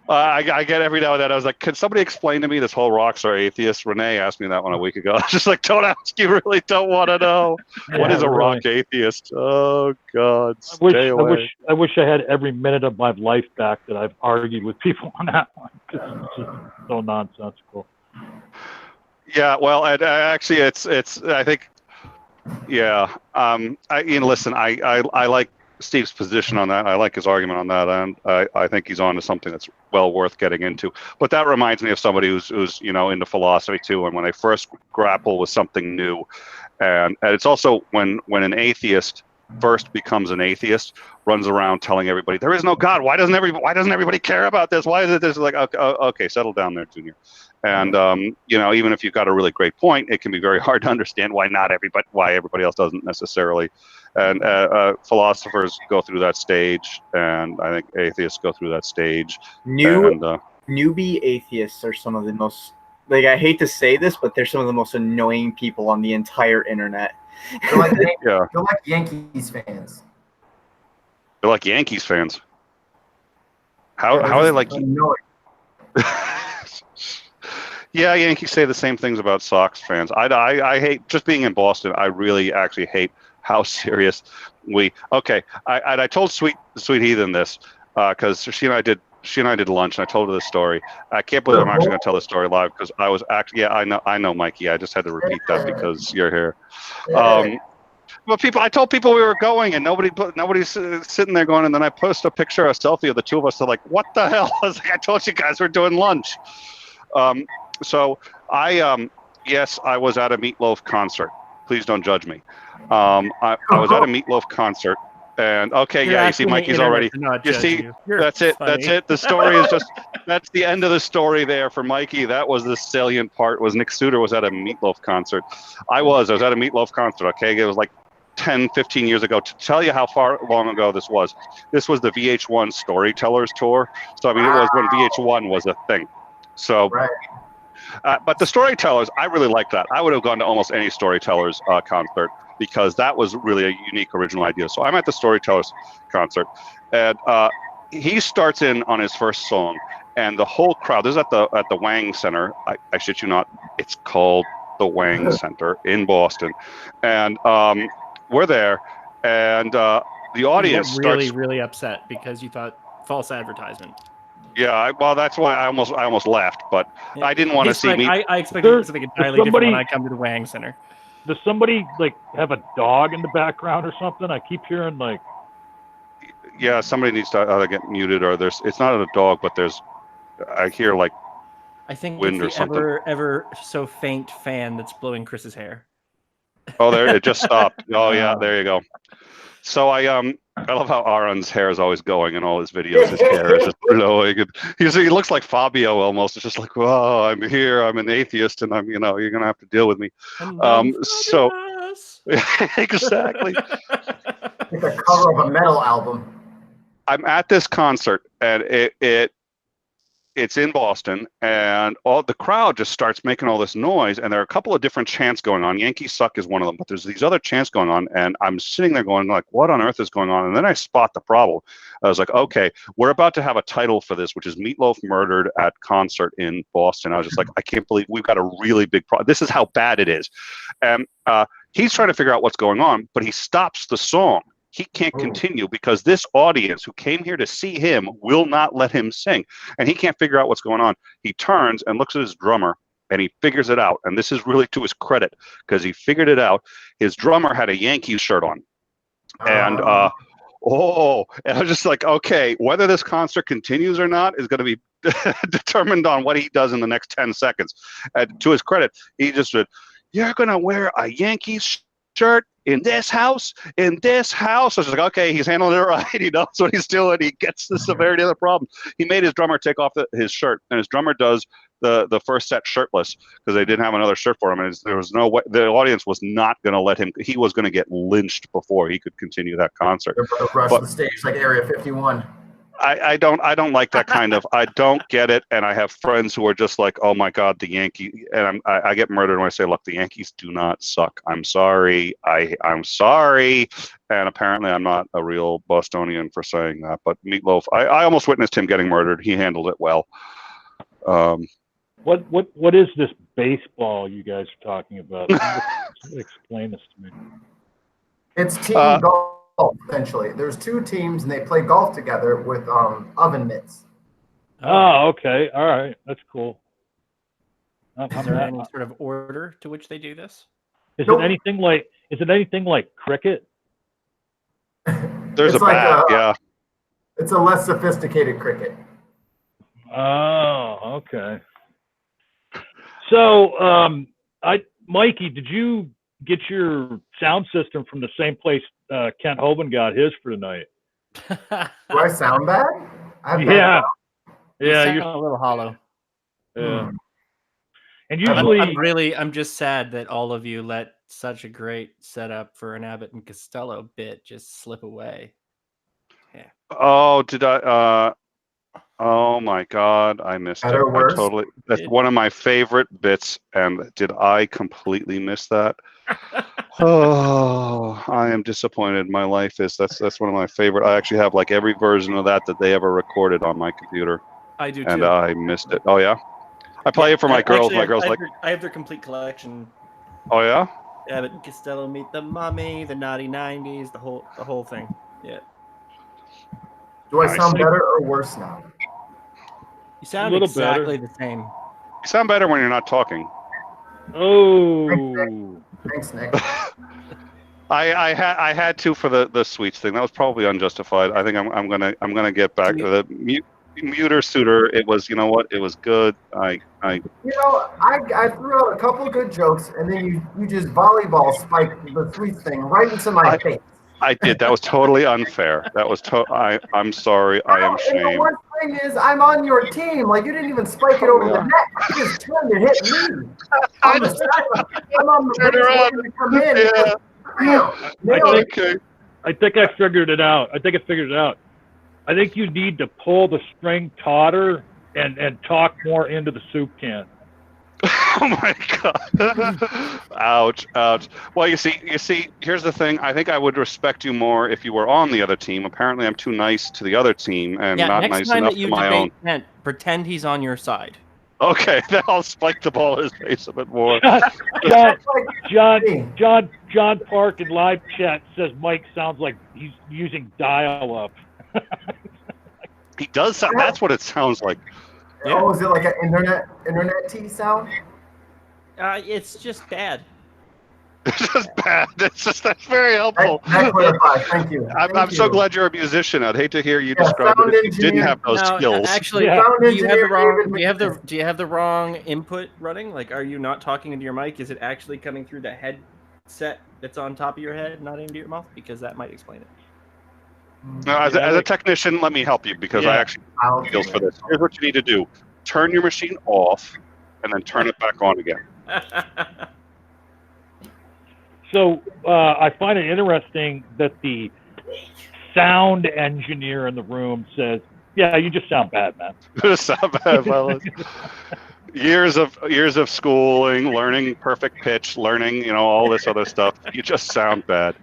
Speaker 3: I get every now and then. I was like, can somebody explain to me this whole rocks are atheists? Renee asked me that one a week ago. I was just like, don't ask. You really don't want to know. What is a rock atheist? Oh, God. Stay away.
Speaker 1: I wish I had every minute of my life back that I've argued with people on that one. It's just so nonsensical.
Speaker 3: Yeah, well, and actually, it's. I think, yeah. Listen, I like Steve's position on that. I like his argument on that, and I think he's on to something that's well worth getting into. But that reminds me of somebody who's into philosophy too, and when they first grapple with something new, and it's also when an atheist first becomes an atheist, runs around telling everybody there is no God. Why doesn't everybody care about this? Why is it this? Like, okay, settle down there, Junior. And even if you've got a really great point, it can be very hard to understand why everybody else doesn't necessarily. And philosophers go through that stage, and I think atheists go through that stage.
Speaker 5: Newbie atheists are some of the most, like, I hate to say this, but they're some of the most annoying people on the entire internet.
Speaker 4: They're like Yankees fans.
Speaker 3: They're like Yankees fans. How are they like? Yeah, Yankees say the same things about Sox fans. I hate, just being in Boston, I really actually hate how serious I told Sweet Heathen this because she and I did lunch, and I told her this story. I can't believe I'm actually going to tell this story live because I was actually, I know, Mikey. I just had to repeat that because you're here. Well, I told people we were going, and nobody's sitting there going. And then I post a picture, a selfie of the two of us. They're like, "What the hell?" I was like, "I told you guys we're doing lunch." So yes, I was at a Meatloaf concert. Please don't judge me. I was at a Meatloaf concert, and you see, Mikey's already. You see, that's it. Funny. That's it. The story is just. That's the end of the story there for Mikey. That was the salient part. Was Nick Soutter was at a Meatloaf concert. I was at a Meatloaf concert. Okay, it was like 10, 15 years ago. To tell you how long ago this was the VH1 Storytellers Tour. So, I mean, it was when VH1 was a thing. So, right. But the Storytellers, I really liked that. I would have gone to almost any Storytellers concert because that was really a unique, original idea. So I'm at the Storytellers concert, and he starts in on his first song, and the whole crowd, this is at the Wang Center. I shit you not, it's called the Wang Center in Boston. And we're there, and the audience
Speaker 2: starts really upset because you thought false advertisement.
Speaker 3: Yeah, well, that's why I almost left, but I didn't want to see me.
Speaker 2: I expected something entirely different when I come to the Wang Center.
Speaker 1: Does somebody have a dog in the background or something? I keep hearing
Speaker 3: Yeah, somebody needs to either get muted or it's not a dog, but I hear
Speaker 2: I think
Speaker 3: wind
Speaker 2: it's
Speaker 3: or something.
Speaker 2: ever so faint fan that's blowing Chris's hair.
Speaker 3: Oh, there it just stopped. Oh yeah, there you go. So I love how Aaron's hair is always going in all his videos. His hair is just blowing. And he looks like Fabio almost. It's just like, wow, I'm here. I'm an atheist, and you're gonna have to deal with me. So exactly.
Speaker 4: It's a cover of a metal album.
Speaker 3: I'm at this concert, and it's in Boston, and all the crowd just starts making all this noise, and there are a couple of different chants going on. Yankees suck is one of them, but there's these other chants going on, and I'm sitting there going like, what on earth is going on? And then I spot the problem. I was like, okay, we're about to have a title for this, which is Meatloaf murdered at concert in Boston. I was just like, I can't believe we've got a really big problem. This is how bad it is. And he's trying to figure out what's going on, but he stops the song. He can't continue because this audience who came here to see him will not let him sing. And he can't figure out what's going on. He turns and looks at his drummer, and he figures it out. And this is really to his credit because he figured it out. His drummer had a Yankees shirt on. And, and I was just like, okay, whether this concert continues or not is going to be determined on what he does in the next 10 seconds. And to his credit, he just said, you're going to wear a Yankees shirt in this house, in this house. I was like, okay, he's handling it right. He knows what he's doing. He gets the severity of the problem. He made his drummer take off his shirt, and his drummer does the first set shirtless because they didn't have another shirt for him. And there was no way, the audience was not going to let him. He was going to get lynched before he could continue that concert.
Speaker 4: Rush the stage like Area 51.
Speaker 3: I don't like that kind of. I don't get it, and I have friends who are just like, oh my God, the Yankees, and I get murdered when I say, look, the Yankees do not suck. I'm sorry, I'm sorry, and apparently I'm not a real Bostonian for saying that. But Meatloaf, I almost witnessed him getting murdered. He handled it well.
Speaker 1: What is this baseball you guys are talking about? Explain this to me.
Speaker 4: It's team golf. Essentially, there's two teams and they play golf together with oven mitts.
Speaker 1: Oh, okay, all right, that's cool.
Speaker 2: Is there any sort of order to which they do this?
Speaker 1: Is it anything like cricket?
Speaker 3: There's a bat, yeah.
Speaker 4: It's a less sophisticated cricket.
Speaker 1: Oh, okay. So, Mikey, did you get your sound system from the same place Kent Hovind got his for tonight?
Speaker 4: Do I sound bad?
Speaker 1: Yeah,
Speaker 2: you're a little hollow.
Speaker 1: Yeah. And usually,
Speaker 2: I'm just sad that all of you let such a great setup for an Abbott and Costello bit just slip away. Yeah.
Speaker 3: Oh, did I? Oh my God, I missed it. I totally. That's one of my favorite bits, and did I completely miss that? Oh, I am disappointed. My life is that's one of my favorite. I actually have like every version of that they ever recorded on my computer.
Speaker 2: I do too.
Speaker 3: And I missed it. Oh yeah, I play it for my girls. My girls like.
Speaker 2: I have their complete collection.
Speaker 3: Oh yeah.
Speaker 2: Abbott and Costello Meet the Mummy, the Naughty 90s, the whole thing. Yeah.
Speaker 4: Do I sound better or worse now?
Speaker 2: You sound exactly the same.
Speaker 3: You sound better when you're not talking.
Speaker 1: Oh.
Speaker 4: Thanks, Nick.
Speaker 3: I had to for the sweets thing. That was probably unjustified. I think I'm gonna get back to the muter suitor. It was, you know what? It was good. I
Speaker 4: threw out a couple of good jokes, and then you just volleyball spiked the sweets thing right into my face.
Speaker 3: I did. That was totally unfair. That was I'm sorry. I am ashamed.
Speaker 4: And the worst thing is, I'm on your team. Like, you didn't even spike it over the net. You just turned and hit me. I'm on the bench waiting to come in.
Speaker 1: I think I figured it out. I think you need to pull the string tauter and talk more into the soup can.
Speaker 3: Oh my God. Ouch. Well, you see, here's the thing. I think I would respect you more if you were on the other team. Apparently I'm too nice to the other team and not nice enough to my own.
Speaker 2: Kent, pretend he's on your side.
Speaker 3: Okay, then I'll spike the ball in his face a bit more.
Speaker 1: John Park in live chat says Mike sounds like he's using dial-up.
Speaker 3: He does sound, that's what it sounds like.
Speaker 4: Yeah. Oh, is it like an internet T sound?
Speaker 2: It's just bad.
Speaker 3: It's just bad. That's very helpful.
Speaker 4: Thank you.
Speaker 3: I'm so glad you're a musician. I'd hate to hear you describe it if you didn't have those skills.
Speaker 2: Actually, do you have the wrong input running? Like, are you not talking into your mic? Is it actually coming through the headset that's on top of your head, not into your mouth? Because that might explain it.
Speaker 3: No, as a technician, let me help you because I actually have skills for this. Here's what you need to do. Turn your machine off and then turn it back on again. So
Speaker 1: I find it interesting that the sound engineer in the room says, "Yeah, you just sound bad, man."
Speaker 3: Sound bad, well, years of schooling, learning perfect pitch, learning all this other stuff. You just sound bad.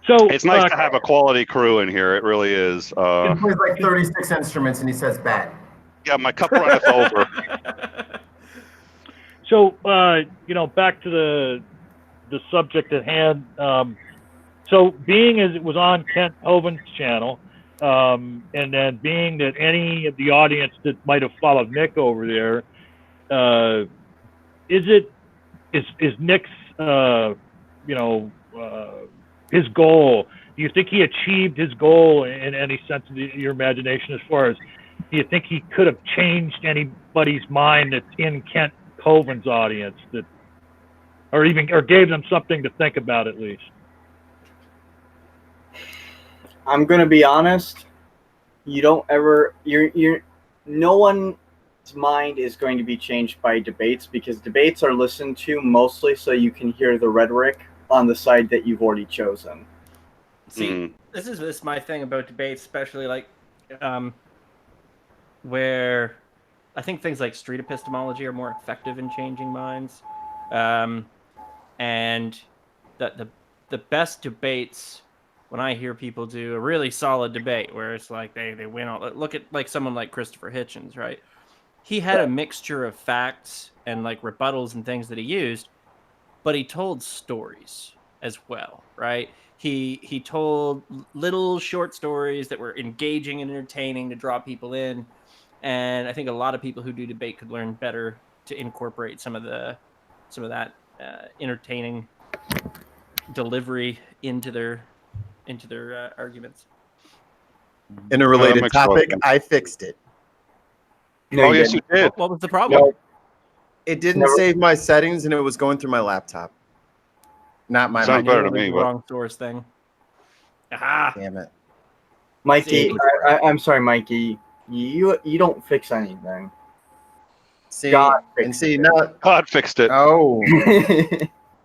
Speaker 1: So
Speaker 3: It's nice to have a quality crew in here. It really is.
Speaker 4: He plays like 36 instruments and he says bad.
Speaker 3: Yeah, my cup runneth over.
Speaker 1: So back to the subject at hand. So being as it was on Kent Hovind's channel, and then being that any of the audience that might have followed Nick over there, is Nick's his goal? Do you think he achieved his goal in any sense of your imagination? As far as, do you think he could have changed anybody's mind that's in Kent Hovind's audience, or gave them something to think about at least?
Speaker 5: I'm gonna be honest. No one's mind is going to be changed by debates, because debates are listened to mostly so you can hear the rhetoric on the side that you've already chosen.
Speaker 2: See, this is my thing about debates, especially like where I think things like street epistemology are more effective in changing minds, and the best debates, when I hear people do a really solid debate where it's like they win all. Look at like someone like Christopher Hitchens, right? He had a mixture of facts and like rebuttals and things that he used, but he told stories as well, right? He told little short stories that were engaging and entertaining to draw people in, and I think a lot of people who do debate could learn better to incorporate some of that entertaining delivery into their arguments.
Speaker 6: In a related topic, I fixed it.
Speaker 5: No,
Speaker 3: oh, yes, you did.
Speaker 2: What was the problem?
Speaker 5: No.
Speaker 6: It didn't save my settings, and it was going through my laptop. Not my
Speaker 3: Sounds better to me, but
Speaker 2: wrong source thing. Ah,
Speaker 6: damn it,
Speaker 5: Mikey. I'm sorry, Mikey. You don't fix anything.
Speaker 6: See,
Speaker 5: God
Speaker 6: and
Speaker 5: fixed
Speaker 6: see
Speaker 5: it.
Speaker 6: now.
Speaker 3: God fixed it.
Speaker 6: Oh,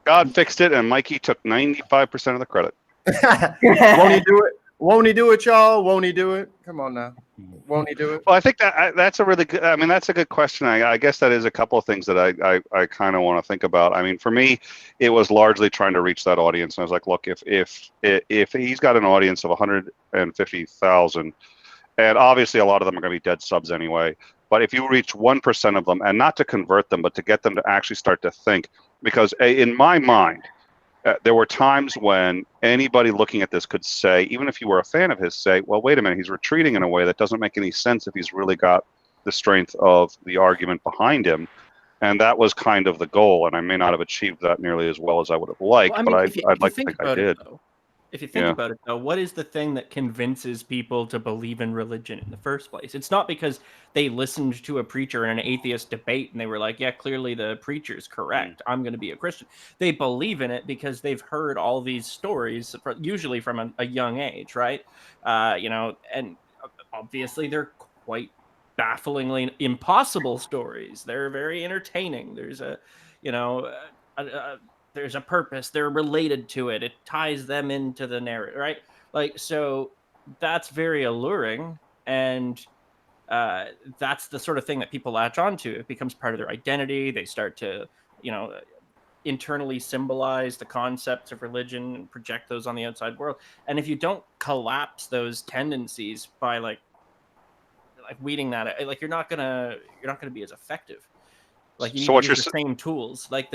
Speaker 3: God fixed it, and Mikey took 95% of the credit.
Speaker 6: won't he do it? Won't he do it, y'all? Won't he do it? Come on now. Won't he do it?
Speaker 3: Well, I think that's a really good. I mean, that's a good question. I guess that is a couple of things that I kind of want to think about. I mean, for me, it was largely trying to reach that audience. And I was like, look, if he's got an audience of 150,000, and obviously a lot of them are going to be dead subs anyway. But if you reach 1% of them, and not to convert them, but to get them to actually start to think, because in my mind, there were times when anybody looking at this could say, even if you were a fan of his, say, well, wait a minute, he's retreating in a way that doesn't make any sense if he's really got the strength of the argument behind him. And that was kind of the goal. And I may not have achieved that nearly as well as I would have liked,
Speaker 2: well, I mean,
Speaker 3: but
Speaker 2: if
Speaker 3: I'd like to think I did.
Speaker 2: If you think about it, though, what is the thing that convinces people to believe in religion in the first place? It's not because they listened to a preacher in an atheist debate and they were like, yeah, clearly the preacher's correct. I'm going to be a Christian. They believe in it because they've heard all these stories, usually from a young age, right? And obviously they're quite bafflingly impossible stories. They're very entertaining. There's there's a purpose. They're related to it. It ties them into the narrative, right? Like, so that's very alluring, and that's the sort of thing that people latch onto. It becomes part of their identity. They start to, internally symbolize the concepts of religion and project those on the outside world. And if you don't collapse those tendencies by like weeding that, like you're not gonna be as effective. Like you use the same tools. Like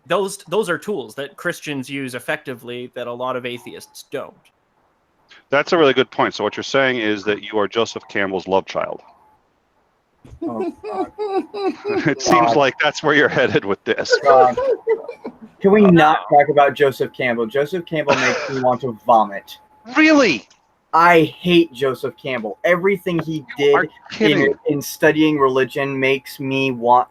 Speaker 2: those are tools that Christians use effectively that a lot of atheists don't.
Speaker 3: That's a really good point. So what you're saying is that you are Joseph Campbell's love child.
Speaker 5: Oh,
Speaker 3: it seems like that's where you're headed with this.
Speaker 5: Can we not talk about Joseph Campbell? Joseph Campbell makes me want to vomit.
Speaker 3: Really?
Speaker 5: I hate Joseph Campbell. Everything he did in studying religion makes me want...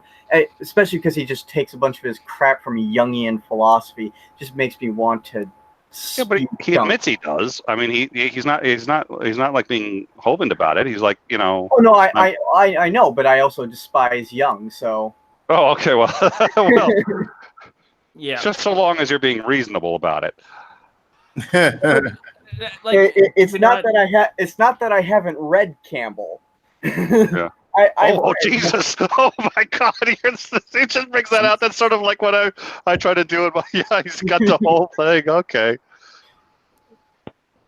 Speaker 5: Especially because he just takes a bunch of his crap from Jungian philosophy, just makes me want to.
Speaker 3: Yeah, but he admits he does. I mean, he's not like being Hovind about it. He's like,
Speaker 5: Oh no, I know, but I also despise Jung. So.
Speaker 3: Oh, okay. Well,
Speaker 2: Yeah.
Speaker 3: Just so long as you're being reasonable about it.
Speaker 2: Like,
Speaker 5: it's not that it's not that I haven't read Campbell.
Speaker 3: Yeah. Oh Jesus! Oh my God! He just brings that out. That's sort of like what I try to do it. Yeah, he's got the whole thing. Okay.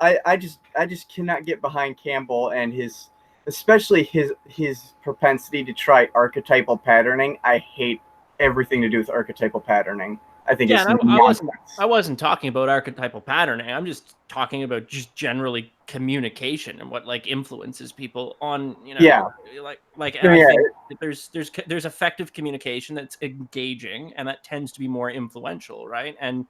Speaker 5: I just cannot get behind Campbell and especially his propensity to try archetypal patterning. I hate everything to do with archetypal patterning. I think it's nonsense.
Speaker 2: I wasn't talking about archetypal patterning. I'm just talking about just generally communication and what like influences people on, you know,
Speaker 5: yeah.
Speaker 2: I think that there's effective communication that's engaging and that tends to be more influential, right? And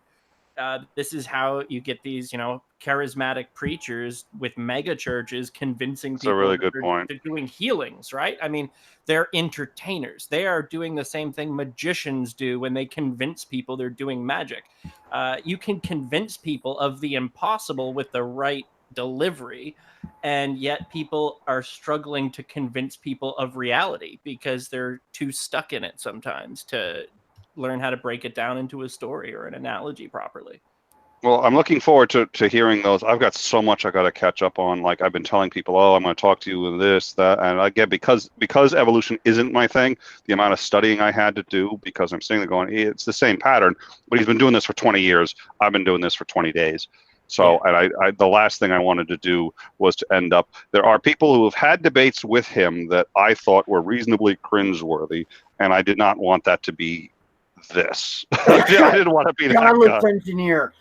Speaker 2: this is how you get these, you know, charismatic preachers with mega churches convincing people.
Speaker 3: That's a really good point.
Speaker 2: They're doing healings, right? I mean, they're entertainers. They are doing the same thing magicians do when they convince people they're doing magic. You can convince people of the impossible with the right delivery, and yet people are struggling to convince people of reality because they're too stuck in it sometimes to learn how to break it down into a story or an analogy properly.
Speaker 3: Well, I'm looking forward to hearing those. I've got so much I got to catch up on. Like I've been telling people, oh, I'm going to talk to you with this, that, and I get because evolution isn't my thing. The amount of studying I had to do because I'm sitting there going, it's the same pattern, but he's been doing this for 20 years. I've been doing this for 20 days. So, yeah. And I the last thing I wanted to do was to end up. There are people who have had debates with him that I thought were reasonably cringeworthy, and I did not want that to be this. I didn't want to be that guy.
Speaker 5: Engineer.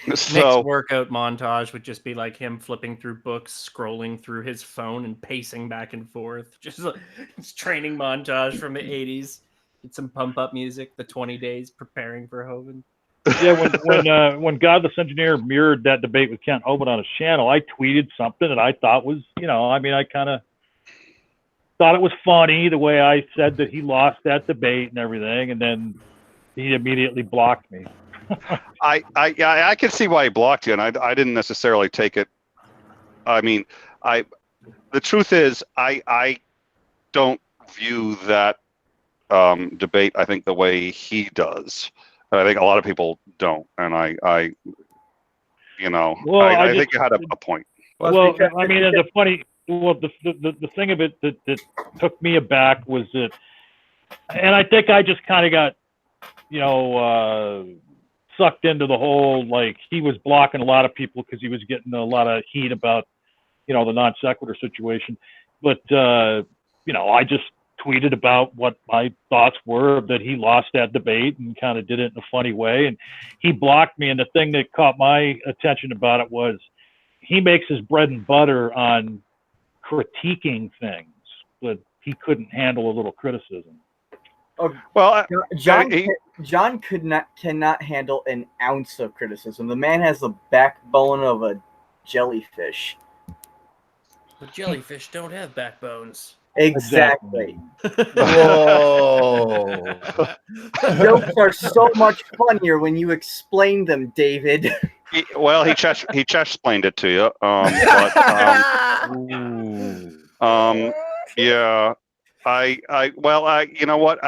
Speaker 2: Next workout montage would just be like him flipping through books, scrolling through his phone, and pacing back and forth. Just like it's training montage from the 80s. Get some pump up music. The 20 days preparing for Hovind.
Speaker 1: Yeah, when Godless Engineer mirrored that debate with Kent Hovind on his channel, I tweeted something that I thought was, I kind of thought it was funny the way I said that he lost that debate and everything, and then he immediately blocked me.
Speaker 3: I can see why he blocked you, and I didn't necessarily take it. I mean, the truth is I don't view that debate, I think, the way he does. I think a lot of people don't, and I think you had a point.
Speaker 1: Well, I mean, the funny. Well, the thing of it that took me aback was that, and I think I just kind of got, sucked into the whole, like, he was blocking a lot of people because he was getting a lot of heat about, the non sequitur situation. But, I just tweeted about what my thoughts were that he lost that debate and kind of did it in a funny way. And he blocked me. And the thing that caught my attention about it was he makes his bread and butter on critiquing things, but he couldn't handle a little criticism.
Speaker 3: Well,
Speaker 5: John cannot handle an ounce of criticism. The man has the backbone of a jellyfish.
Speaker 2: But jellyfish don't have backbones.
Speaker 5: Exactly.
Speaker 6: Whoa.
Speaker 5: Jokes are so much funnier when you explain them, David.
Speaker 3: He chest-explained it to you. Yeah. You know what?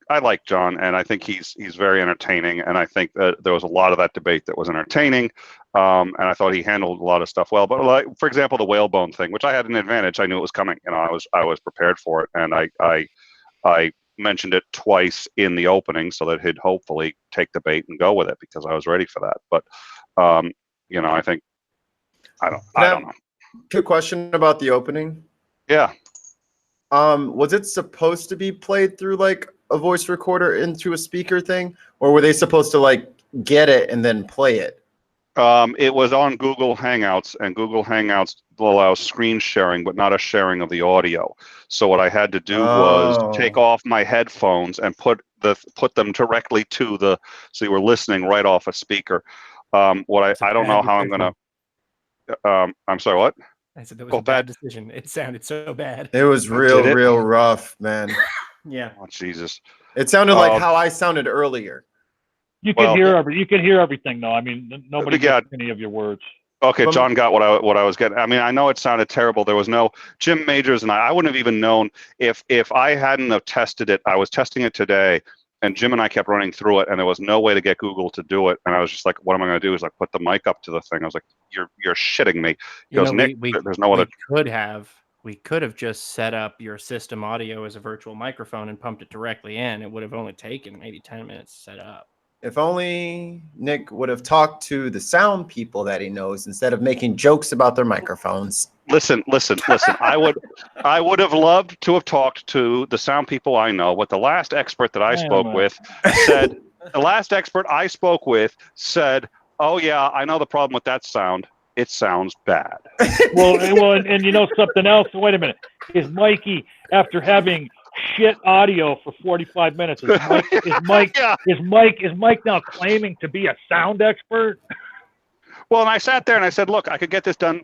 Speaker 3: I like John, and I think he's very entertaining, and I think that there was a lot of that debate that was entertaining, and I thought he handled a lot of stuff well. But like, for example, the whalebone thing, which I had an advantage, I knew it was coming. I was prepared for it, and I mentioned it twice in the opening so that he'd hopefully take the bait and go with it because I was ready for that. But I think I don't know.
Speaker 6: Good question about the opening.
Speaker 3: Yeah.
Speaker 6: Was it supposed to be played through like a voice recorder into a speaker thing, or were they supposed to like get it and then play it?
Speaker 3: It was on Google Hangouts, and Google Hangouts allows screen sharing, but not a sharing of the audio. So what I had to do was take off my headphones and put them directly to so you were listening right off a speaker. I don't know how I'm gonna. I'm sorry, what?
Speaker 2: I said that was a bad decision. It sounded so bad.
Speaker 6: It was real rough, man.
Speaker 2: Yeah.
Speaker 3: Oh, Jesus.
Speaker 6: It sounded like how I sounded earlier.
Speaker 1: You can hear everything, though. I mean, nobody gets any of your words.
Speaker 3: Okay, John got what I was getting. I mean, I know it sounded terrible. There was no Jim Majors, and I wouldn't have even known if I hadn't have tested it. I was testing it today, And Jim and I kept running through it, and there was no way to get Google to do it. And I was just like, what am I going to do? Is like put the mic up to the thing. I was like, you're shitting me. He goes, Nick, there's no other.
Speaker 2: We could have just set up your system audio as a virtual microphone and pumped it directly in. It would have only taken maybe 10 minutes to set up.
Speaker 6: If only Nick would have talked to the sound people that he knows instead of making jokes about their microphones.
Speaker 3: Listen. I would have loved to have talked to the sound people I know. What the last expert that I spoke with said, oh yeah, I know the problem with that sound. It sounds bad.
Speaker 1: well, and you know something else? Wait a minute. Is Mikey, after having shit audio for 45 minutes, is Mike now claiming to be a sound expert?
Speaker 3: Well, and I sat there and I said, look, I could get this done,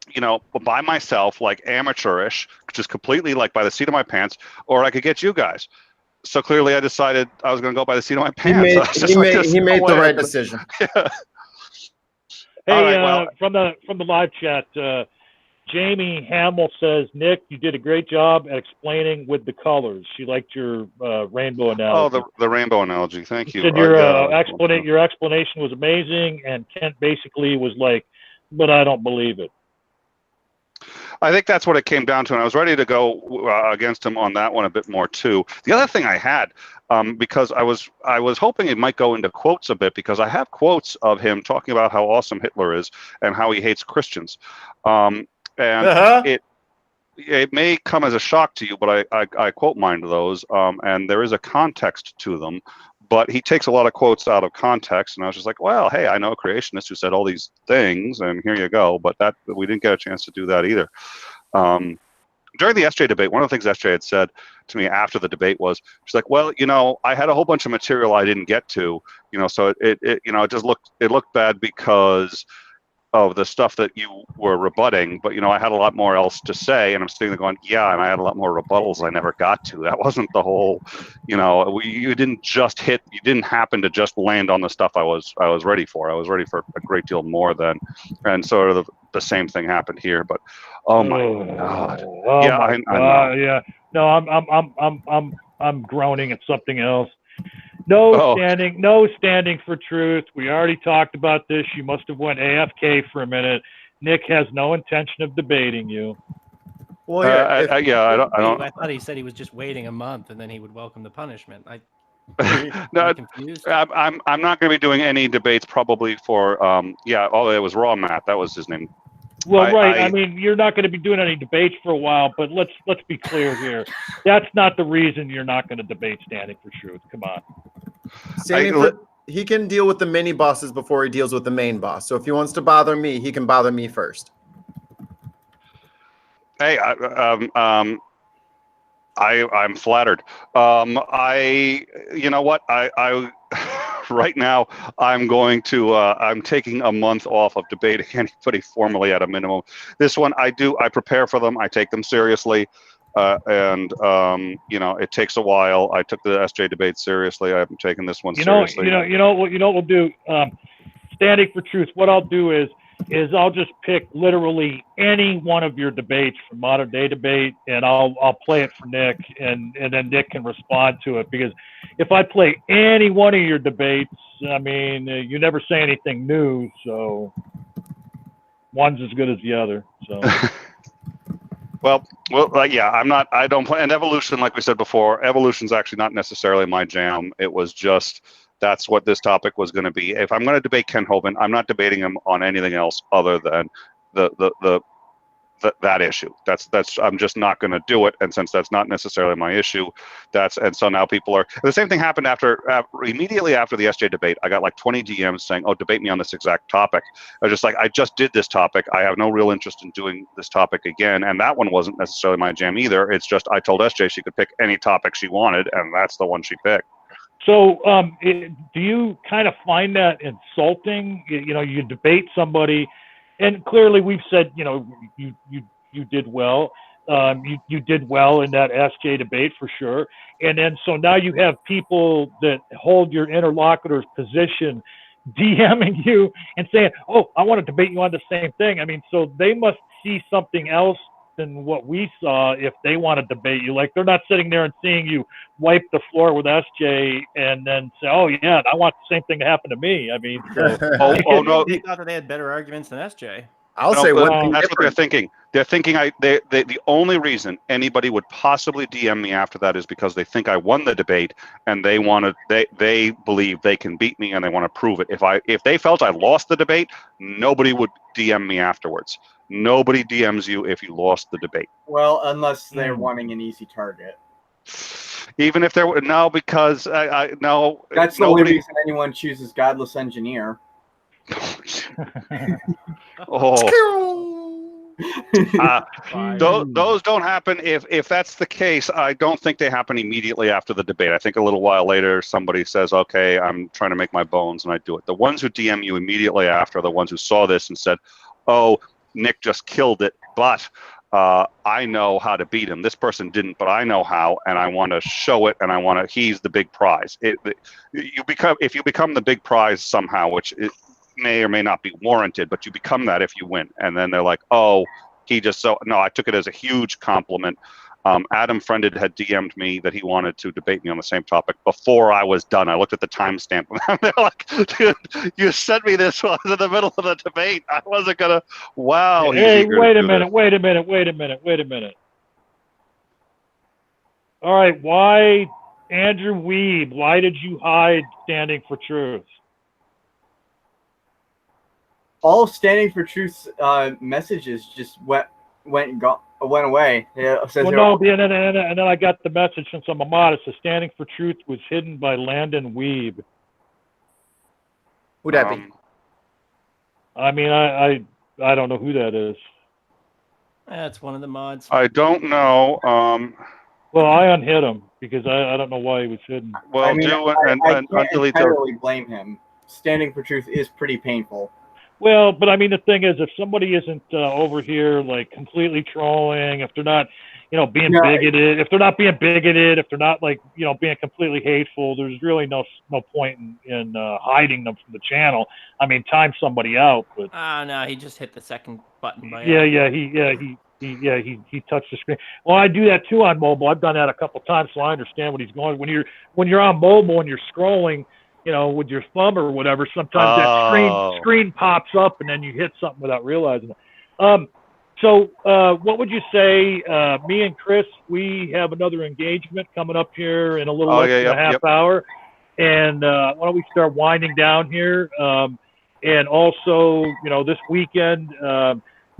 Speaker 3: you know, by myself, like amateurish, just completely like by the seat of my pants, or I could get you guys. So clearly I decided I was going to go by the seat of my pants.
Speaker 6: He made the right decision.
Speaker 3: Yeah.
Speaker 1: Hey, from the live chat, Jamie Hamill says, Nick, you did a great job at explaining with the colors. She liked your rainbow analogy.
Speaker 3: Oh, the rainbow analogy. Thank you.
Speaker 1: Said your explanation was amazing, and Kent basically was like, but I don't believe it.
Speaker 3: I think that's what it came down to, and I was ready to go against him on that one a bit more too. The other thing I had, because I was hoping it might go into quotes a bit, because I have quotes of him talking about how awesome Hitler is and how he hates Christians, and it may come as a shock to you, but I quote mine to those, and there is a context to them. But he takes a lot of quotes out of context, and I was just like, well, hey, I know a creationist who said all these things, and here you go. But we didn't get a chance to do that either. During the SJ debate, one of the things SJ had said to me after the debate was, she's like, well, you know, I had a whole bunch of material I didn't get to, you know, so it just looked bad because of the stuff that you were rebutting, but you know, I had a lot more else to say, and I'm sitting there going, yeah, and I had a lot more rebuttals I never got to. That wasn't the whole, you know, you didn't happen to just land on the stuff I was ready for. I was ready for a great deal more than, and sort of the same thing happened here. But oh my god, I know.
Speaker 1: Yeah, no, I'm groaning at something else. No standing for truth. We already talked about this. You must have went AFK for a minute. No has no intention of debating you.
Speaker 6: Well,
Speaker 2: I thought he said he was just waiting a month and then he would welcome the punishment.
Speaker 3: No,
Speaker 2: confused.
Speaker 3: I'm not going to be doing any debates probably for it was Raw Matt. That was his name.
Speaker 1: Well, I mean, you're not going to be doing any debates for a while, but let's be clear here. That's not the reason you're not going to debate standing for truth. Come on.
Speaker 6: He can deal with the mini bosses before he deals with the main boss. So if he wants to bother me, he can bother me first.
Speaker 3: Hey, I'm flattered. You know what? I right now I'm taking a month off of debating anybody formally at a minimum. This one I prepare for them. I take them seriously. And you know, it takes a while. I took the SJ debate seriously. I haven't taken this one seriously.
Speaker 1: You know what we'll do? Standing for truth. What I'll do is I'll just pick literally any one of your debates from modern day debate, and I'll play it for Nick, and then Nick can respond to it. Because if I play any one of your debates, I mean, you never say anything new, so one's as good as the other. So.
Speaker 3: Well, yeah, I don't play. And evolution, like we said before, evolution's actually not necessarily my jam. It was just, that's what this topic was going to be. If I'm going to debate Kent Hovind, I'm not debating him on anything else other than that issue. I'm just not going to do it. And since that's not necessarily my issue, and so now people are, the same thing happened immediately after the SJ debate. I got like 20 DMs saying, oh, debate me on this exact topic. I was just like, I just did this topic. I have no real interest in doing this topic again. And that one wasn't necessarily my jam either. It's just, I told SJ she could pick any topic she wanted, and that's the one she picked.
Speaker 1: So do you kind of find that insulting? You know, you debate somebody, and clearly we've said, you know, you did well. You did well in that SJ debate for sure. And then so now you have people that hold your interlocutor's position DMing you and saying, oh, I want to debate you on the same thing. I mean, so they must see something else than what we saw if they want to debate you. Like, they're not sitting there and seeing you wipe the floor with SJ and then say, "Oh yeah, I want the same thing to happen to me." I mean, so,
Speaker 3: oh no,
Speaker 2: They thought that they had better arguments than SJ.
Speaker 6: I'll
Speaker 3: no,
Speaker 6: say
Speaker 3: but
Speaker 6: one thing
Speaker 3: that's what they're
Speaker 6: different.
Speaker 3: thinking. They're thinking the only reason anybody would possibly DM me after that is because they think I won the debate and they believe they can beat me and they want to prove it. If they felt I lost the debate, nobody would DM me afterwards. Nobody DMs you if you lost the debate.
Speaker 5: Well, unless they're wanting an easy target.
Speaker 3: Even if there were no, because no.
Speaker 5: That's the only reason anyone chooses Godless Engineer.
Speaker 3: Those don't happen. If that's the case, I don't think they happen immediately after the debate. I think a little while later somebody says, "Okay, I'm trying to make my bones," and I do it. The ones who DM you immediately after are the ones who saw this and said, "Oh, Nick just killed it, but I know how to beat him. This person didn't, but I know how, and I want to show it, and he's the big prize." If you become the big prize somehow, which may or may not be warranted, but you become that if you win. And then they're like, "Oh, no, I took it as a huge compliment." Adam Friended had DM'd me that he wanted to debate me on the same topic before I was done. I looked at the timestamp and they're like, "Dude, you sent me this while I was in the middle of the debate. I wasn't gonna." Wow.
Speaker 1: Hey, wait a minute. All right, why, Andrew Weeb, why did you hide Standing for Truth?
Speaker 5: All of Standing for Truth's messages just went away. It says
Speaker 1: Well, no, and then I got the message from some Ahmad. It says Standing for Truth was hidden by Landon Weeb.
Speaker 6: Who'd that be?
Speaker 1: I mean, I don't know who that is.
Speaker 2: That's one of the mods.
Speaker 3: I don't know.
Speaker 1: Well, I unhid him because I don't know why he was hidden.
Speaker 3: Well,
Speaker 5: I mean, I can't
Speaker 3: delete
Speaker 5: entirely blame him. Standing for Truth is pretty painful.
Speaker 1: Well, but I mean, the thing is, if somebody isn't over here like completely trolling, if they're not, being bigoted, if they're not being bigoted, if they're not like, being completely hateful, there's really no point in hiding them from the channel. I mean, time somebody out, but.
Speaker 2: No, he just hit the second button.
Speaker 1: He touched the screen. Well, I do that too on mobile. I've done that a couple times, so I understand what he's going. When you're on mobile and you're scrolling, with your thumb or whatever, sometimes that screen pops up and then you hit something without realizing it. So what would you say? Me and Chris, we have another engagement coming up here in a little less than a half hour, and why don't we start winding down here? And also, this weekend.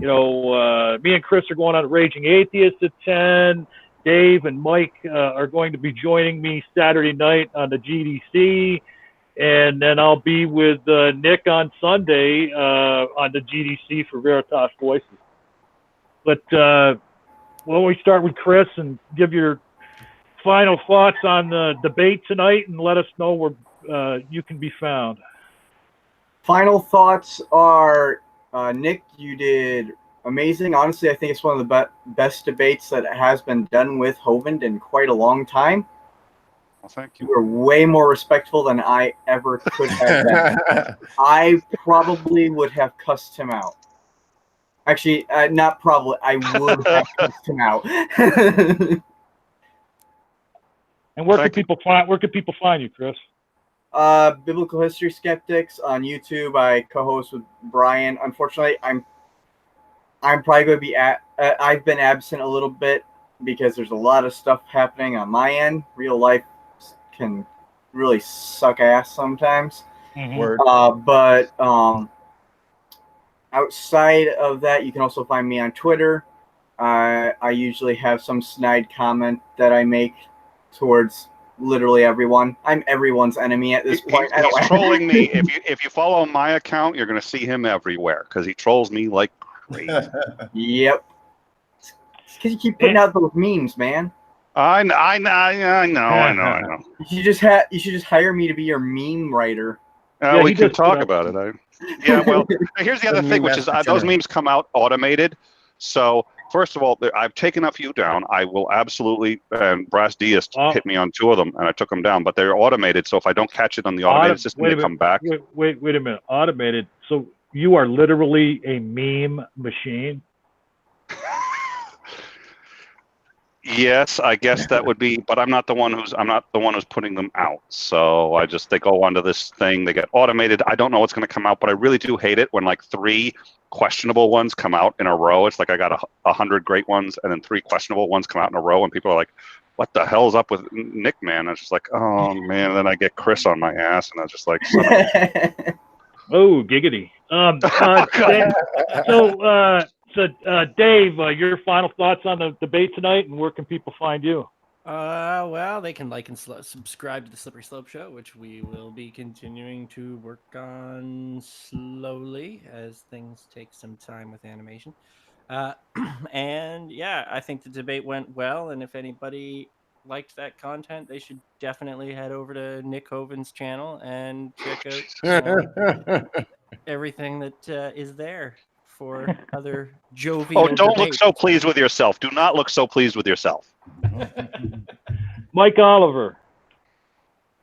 Speaker 1: Me and Chris are going on Raging Atheist at 10. Dave and Mike are going to be joining me Saturday night on the GDC. And then I'll be with Nick on Sunday on the GDC for Veritas Voices. But why don't we start with Chris and give your final thoughts on the debate tonight and let us know where you can be found.
Speaker 5: Final thoughts are... Nick, you did amazing. Honestly, I think it's one of the best debates that has been done with Hovind in quite a long time.
Speaker 3: Well, thank you.
Speaker 5: You were way more respectful than I ever could have been. I probably would have cussed him out. Actually, not probably. I would have cussed him out.
Speaker 1: And where can people find you, Chris?
Speaker 5: Biblical History Skeptics on YouTube. I co-host with Brian. Unfortunately, I'm probably going to be I've been absent a little bit because there's a lot of stuff happening on my end. Real life can really suck ass sometimes.
Speaker 6: Word.
Speaker 5: But outside of that, you can also find me on Twitter. I usually have some snide comment that I make towards literally everyone. I'm everyone's enemy at this point.
Speaker 3: He's trolling me. If you follow my account, you're going to see him everywhere because he trolls me like crazy.
Speaker 5: Yep. It's because you keep putting out those memes, man.
Speaker 3: I know.
Speaker 5: You should just hire me to be your meme writer.
Speaker 3: We can talk about it. Well, here's the other thing, which is those memes come out automated. So first of all, I've taken a few down. I will absolutely, and Brass Deist hit me on 2 of them, and I took them down. But they're automated, so if I don't catch it on the automated system, they come back.
Speaker 1: Wait a minute. Automated. So you are literally a meme machine?
Speaker 3: Yes, I guess that would be, but I'm not the one who's putting them out. So they go onto this thing, they get automated. I don't know what's going to come out, but I really do hate it when like 3 questionable ones come out in a row. It's like I got 100 great ones, and then 3 questionable ones come out in a row, and people are like, "What the hell's up with Nick, man?" I was just like, "Oh man!" And then I get Chris on my ass, and I was just like, "Son of a-"
Speaker 1: Oh, giggity. So, Dave, your final thoughts on the debate tonight, and where can people find you?
Speaker 2: Well, they can like and subscribe to the Slippery Slope Show, which we will be continuing to work on slowly as things take some time with animation. And yeah, I think the debate went well. And if anybody liked that content, they should definitely head over to Nick Hovind's channel and check out everything that is there for other jovial
Speaker 3: Oh, don't look
Speaker 2: debates.
Speaker 3: so pleased with yourself. Do not look so pleased with yourself.
Speaker 1: Mike Oliver.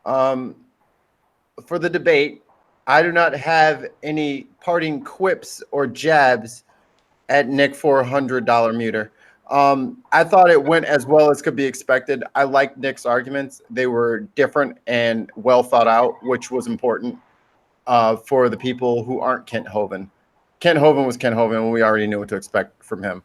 Speaker 6: For the debate, I do not have any parting quips or jabs at Nick for $100 meter. I thought it went as well as could be expected. I liked Nick's arguments. They were different and well thought out, which was important for the people who aren't Kent Hovind. Kent Hovind was Kent Hovind, and we already knew what to expect from him.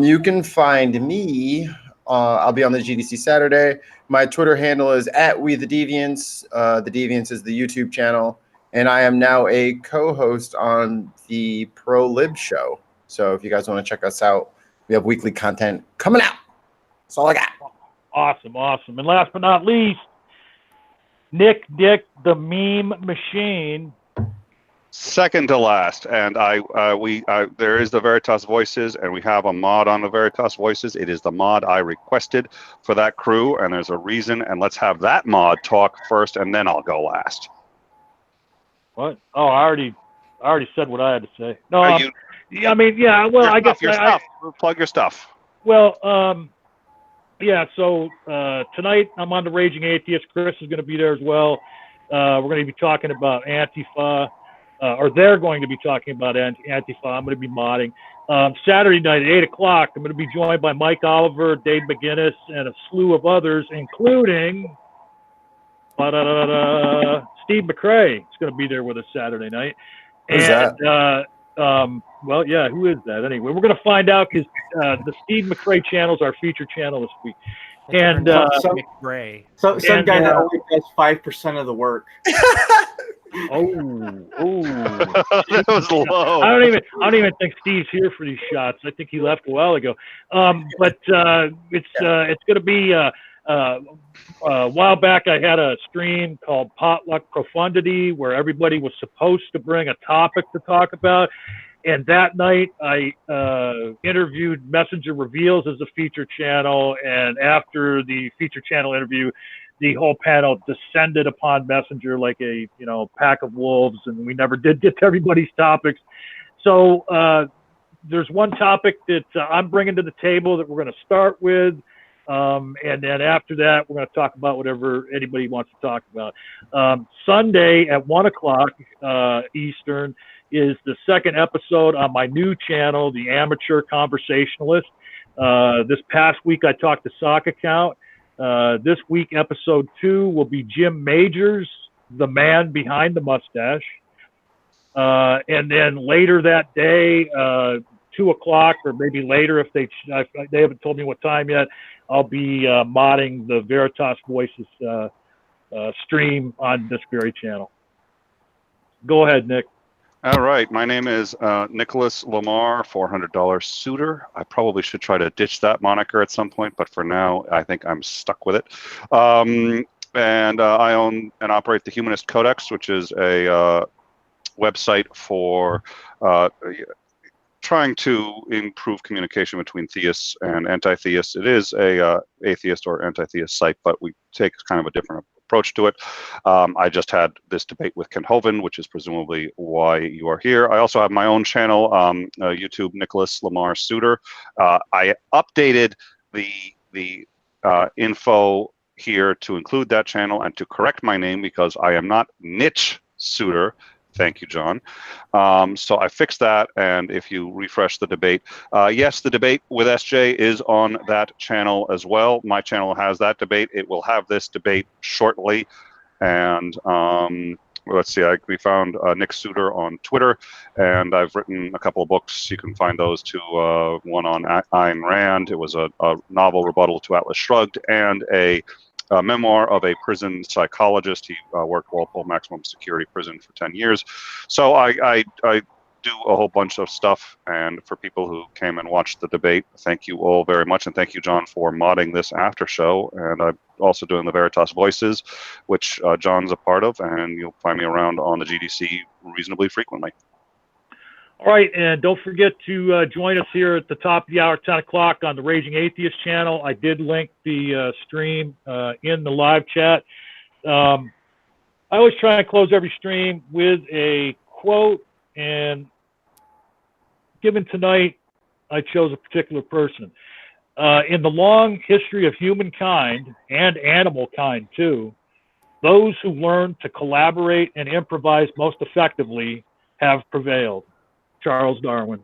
Speaker 6: You can find me. I'll be on the GDC Saturday. My Twitter handle is @WeTheDeviants. The Deviants is the YouTube channel, and I am now a co-host on the Pro Lib show. So if you guys want to check us out, we have weekly content coming out. That's all I got.
Speaker 1: Awesome. And last but not least, Nick Dick, the meme machine.
Speaker 3: Second to last, and there is the Veritas Voices, and we have a mod on the Veritas Voices. It is the mod I requested for that crew, and there's a reason. And let's have that mod talk first, and then I'll go last.
Speaker 1: What? Oh, I already said what I had to say. No,
Speaker 3: Well,
Speaker 1: I guess
Speaker 3: plug your stuff.
Speaker 1: Well, yeah. So tonight I'm on the Raging Atheist. Chris is going to be there as well. We're going to be talking about Antifa. Or they're going to be talking about Antifa. I'm going to be modding. Saturday night at 8 o'clock, I'm going to be joined by Mike Oliver, Dave McGinnis, and a slew of others, including Steve McCrae. Is going to be there with us Saturday night.
Speaker 6: Who's that?
Speaker 1: Well, yeah, who is that? Anyway, we're going to find out because the Steve McCrae channel is our feature channel this week. And
Speaker 5: some guy that only does 5% of the work.
Speaker 1: Oh,
Speaker 3: that was low.
Speaker 1: I don't even think Steve's here for these shots. I think he left a while ago. But it's going to be a while back. I had a stream called Potluck Profundity where everybody was supposed to bring a topic to talk about. And that night, I interviewed Messenger Reveals as a feature channel. And after the feature channel interview, the whole panel descended upon Messenger like a pack of wolves, and we never did get to everybody's topics. So there's one topic that I'm bringing to the table that we're going to start with, and then after that, we're going to talk about whatever anybody wants to talk about. Sunday at 1 o'clock Eastern is the second episode on my new channel, The Amateur Conversationalist. This past week, I talked to Sock Account. This week, episode 2 will be Jim Majors, the man behind the mustache. And then later that day, 2 o'clock or maybe later, if they haven't told me what time yet, I'll be modding the Veritas Voices stream on this very channel. Go ahead, Nick.
Speaker 3: All right, my name is Nicholas Lamar, $400 Soutter. I probably should try to ditch that moniker at some point, but for now, I think I'm stuck with it. And I own and operate the Humanist Codex, which is a website for trying to improve communication between theists and anti-theists. It is a atheist or anti-theist site, but we take kind of a different approach to it. I just had this debate with Kent Hovind, which is presumably why you are here. I also have my own channel, YouTube, Nicholas Lamar Soutter. I updated the info here to include that channel and to correct my name because I am not Niche Soutter. Thank you, John. So I fixed that, and if you refresh the debate, yes, the debate with SJ is on that channel as well. My channel has that debate. It will have this debate shortly. And let's see, we found Nick Soutter on Twitter, and I've written a couple of books. You can find those too. One on Ayn Rand. It was a novel rebuttal to Atlas Shrugged, and a memoir of a prison psychologist. He worked Walpole Maximum Security Prison for 10 years. So I do a whole bunch of stuff. And for people who came and watched the debate, thank you all very much. And thank you, John, for modding this after show. And I'm also doing the Veritas Voices, which John's a part of. And you'll find me around on the GDC reasonably frequently.
Speaker 1: All right, and don't forget to join us here at the top of the hour, 10 o'clock on the Raging Atheist channel. I did link the stream in the live chat. I always try and close every stream with a quote, and given tonight, I chose a particular person. In the long history of humankind, and animal kind too, those who learn to collaborate and improvise most effectively have prevailed. Charles Darwin.